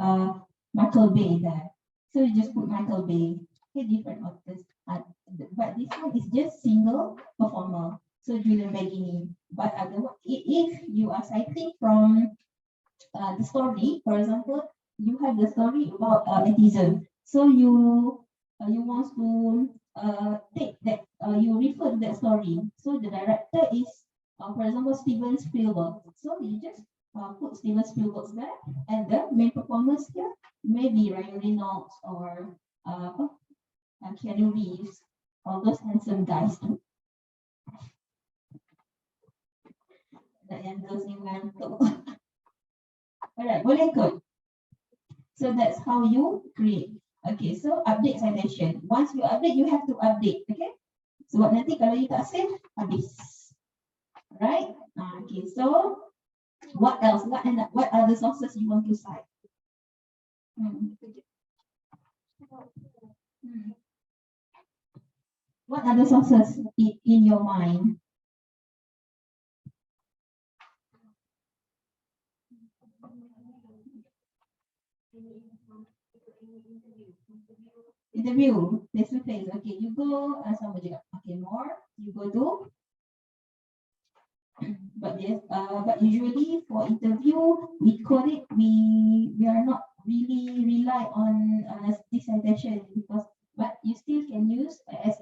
Michael Bay there. So you just put Michael Bay, okay, different authors. But this one is just single performer. So Julian Begini. But otherwise, if you are citing from the story, for example, you have the story about autism. So you want to take that you refer to that story. So the director is, for example, Steven Spielberg. So you just put Steven Spielberg there, and the main performers here maybe Ryan Reynolds or Keanu Reeves, all those handsome guys. Yang those yang ngantuk. Alright, boleh kot. So that's how you create. Okay, so update citation. Once you update, you have to update. Okay. Sebab nanti kalau you tak save, habis. Right? Okay, so what else? What other sources you want to cite? What other sources in your mind? Interview, face to face. Okay, you go sama juga. Okay, more. You go to. But yes, but usually for interview, we call it. We are not really rely on this citation because, but you still can use as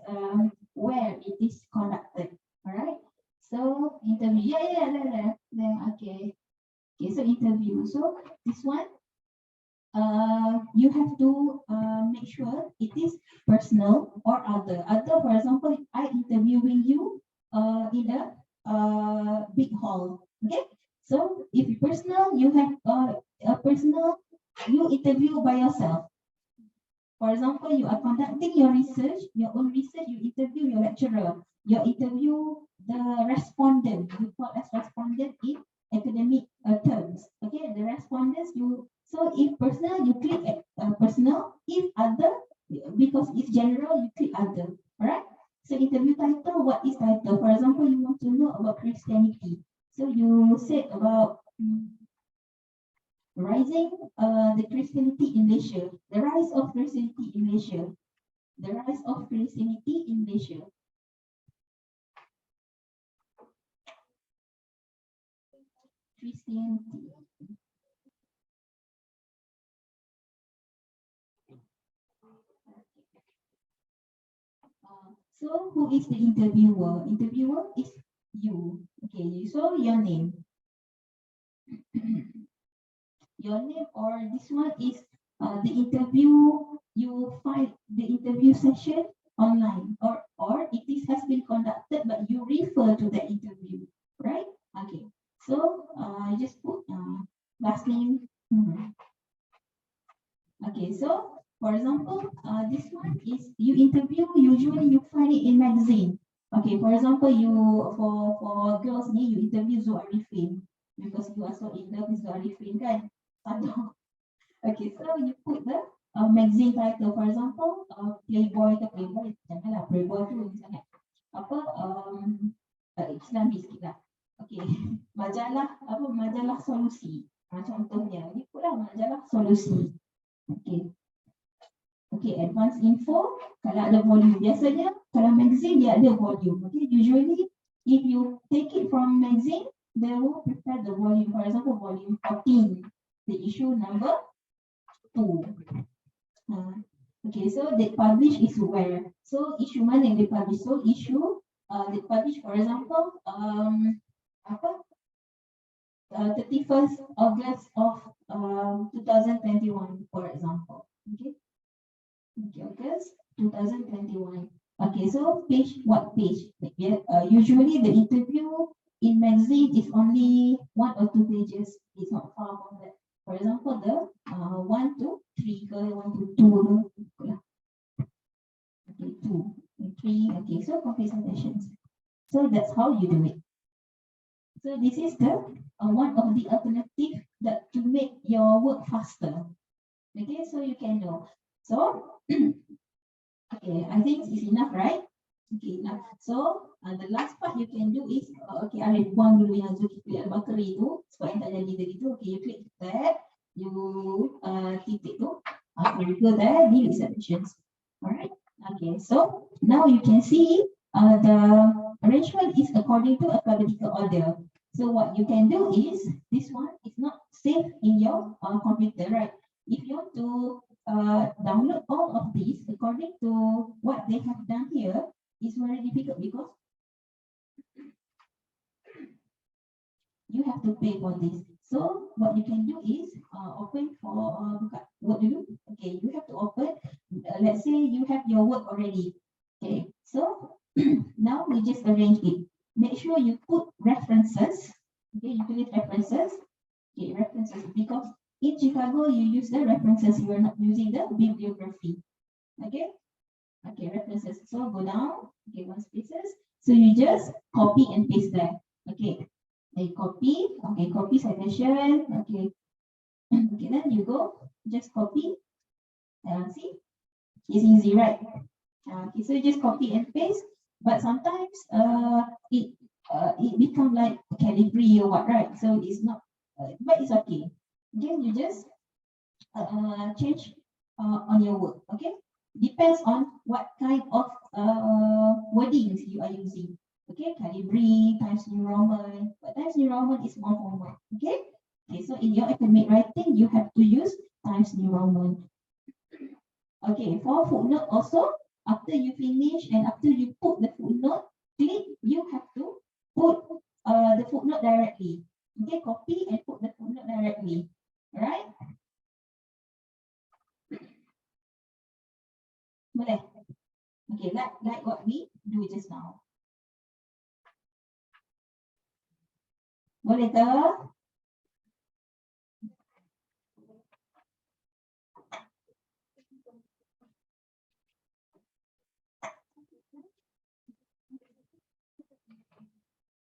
where it is conducted. All right. So interview. Yeah. Then okay. Okay. So interview. So this one. You have to make sure it is personal or other. Other, for example, I interviewing you in a big hall. Okay, so if personal, you have a personal, you interview by yourself. For example, you are conducting your research, your own research. You interview your lecturer. You interview the respondent. You call as respondent in academic terms. Okay, the respondents you. So if personal, you click personal. If other, because it's general, you click other. Alright. So interview title, what is title? For example, you want to know about Christianity. So you said about rising the Christianity in Malaysia. The rise of Christianity in Malaysia. The rise of Christianity in Malaysia. Christianity. So who is the interviewer? Interviewer is you. Okay, so your name. Your name or this one is the interview, you find the interview session online or it is has been conducted, but you refer to that interview, right? Okay. So you just put last name. Okay, so for example, this one is you interview, usually you find it in magazine. Okay, for example, for girls ni you interview Zuarifin because you are so in love with Zuarifin kan. Okay, so you put the magazine title, for example, Playboy ke Playboy, janganlah Playboy tu sangat apa Islami sikit lah. Okay, majalah solusi. Contohnya, ni pula majalah solusi. Okay. Okay, advanced info, kalau ada volume. Biasanya, kalau magazine dia ada volume. Okay, usually, if you take it from magazine, they will prepare the volume. For example, volume 14, the issue number 2. Okay, so they publish is where? So, issue mana yang they publish? So, issue, they publish, for example, 31st August of 2021, for example. Okay. Okay, August 2021. Okay, so what page? Usually the interview in magazine is only 1 or 2 pages. It's not far from that. For example, the 1 to 3 ke 1 to 2. Okay, 2 and 3. Okay, so complete citations. So that's how you do it. So this is the one of the alternative that to make your work faster. Okay, so you can know. So, okay, I think it's enough, right? Okay, enough. So, the last part you can do is, okay, I buang dulu yang Zulkifli Al-Bakri tu, sebab yang tak jadi tadi tu. Okay, you click that, you titik tu, you go there, delete submissions. Alright, okay, so now you can see the arrangement is according to alphabetical order. So what you can do is, this one is not saved in your computer, right? If you want to download all of these according to what they have done here, is very difficult because you have to pay for this. So what you can do is open for what you do. Okay, you have to open. Let's say you have your work already. Okay, so now we just arrange it. Make sure you put references. Okay, you put references. Okay, references because in Chicago you use the references. You are not using the bibliography. Okay. Okay, references. So go down. Okay, 1 spaces. So you just copy and paste there. Okay. Okay, copy. Okay, copy citation. Okay. Okay, then you go. Just copy. See, it's easy, right? Okay, so you just copy and paste. But sometimes it become like calligraphy or what, right? So it's not. But it's okay. Again, you just change on your work. Okay. Depends on what kind of wordings you are using. Okay, calligraphy, Times New Roman, but Times New Roman is more formal. Okay, okay. So in your academic writing, you have to use Times New Roman. Okay, for footnote also, after you finish and after you put the footnote, click, you have to put the footnote directly. Okay, copy and put the footnote directly. All right. Boleh? Okay, like what we do just now. Boleh ke?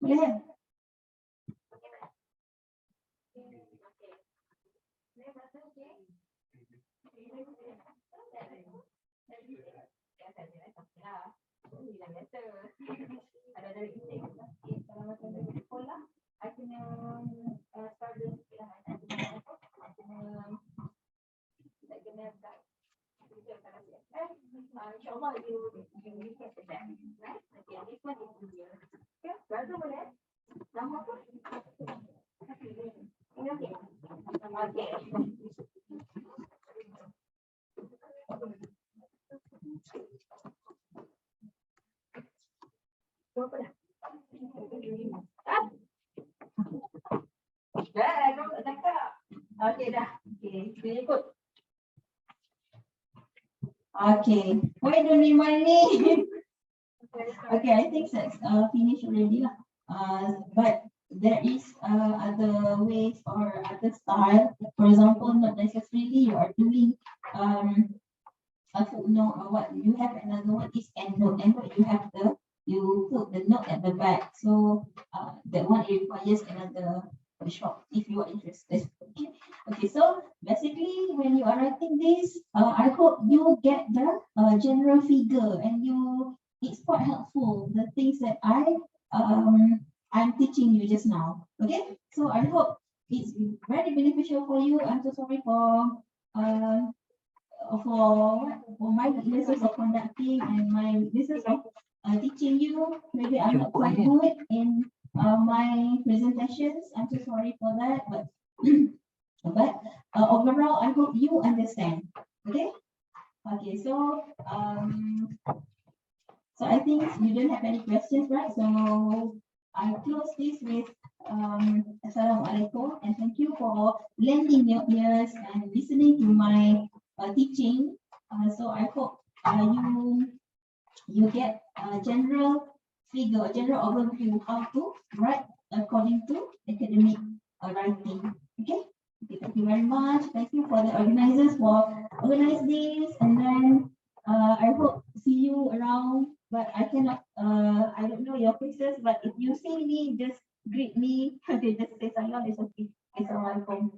Boleh? Ada dari intake. Kalau macam dari sekolah, I kena start dari sikit lah. I kena guide. InsyaAllah you get the best, right? Okay, this one is easier. Okay, baru boleh? Nama apa? Ini okay? Okay. Berapa dah? Dah, kau tak cakap. Okey dah. Okey, dia ikut. Okay, why don't you money? Okay, I think that's finished already lah. But there is other ways or other style. For example, not necessarily you are doing a footnote or what. You have another one is endnote. Endnote you have you put the note at the back. So that one requires another workshop if you are interested. Okay. Okay. So basically, when you are writing this, I hope you get the general figure and it's quite helpful. The things that I'm teaching you just now. Okay. So I hope it's very beneficial for you. I'm so sorry uh, for my weaknesses of conducting and my weaknesses of teaching you. Maybe I'm not quite good in my presentations. I'm so sorry for that, but overall, I hope you understand. Okay. Okay. So I think you don't have any questions, right? So I close this with Assalamualaikum and thank you for lending your ears and listening to my teaching. So I hope you get a general figure, a general overview how to write according to academic writing. Okay. Okay, thank you very much. Thank you for the organizers for organize this, and then I hope see you around. But I cannot. I don't know your faces, but if you see me, just greet me. Okay, just say salam. It's okay. Assalamualaikum.